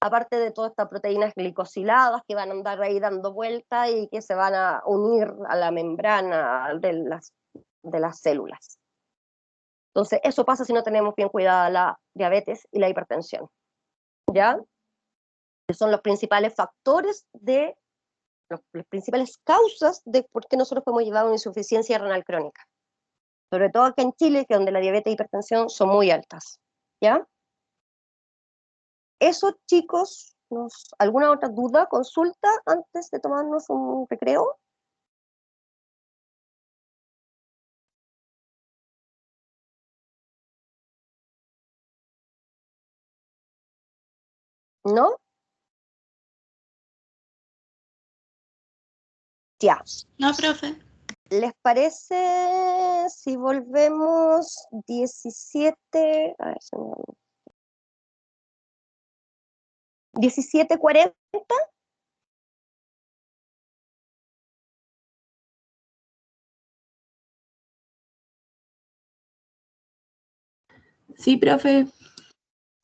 Aparte de todas estas proteínas glicosiladas que van a andar ahí dando vueltas y que se van a unir a la membrana de las células. Entonces, eso pasa si no tenemos bien cuidada la diabetes y la hipertensión, ¿ya? Que son los principales factores las principales causas de por qué nosotros podemos llevar a una insuficiencia renal crónica. Sobre todo acá en Chile, que donde la diabetes y hipertensión son muy altas, ¿ya? Eso, chicos, ¿alguna otra duda, consulta antes de tomarnos un recreo? ¿No? Ya. No, profe. ¿Les parece si volvemos 17? A ver, 17:40. Sí, profe.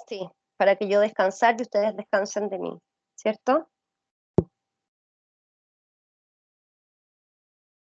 Sí, para que yo descansar y ustedes descansen de mí, ¿cierto?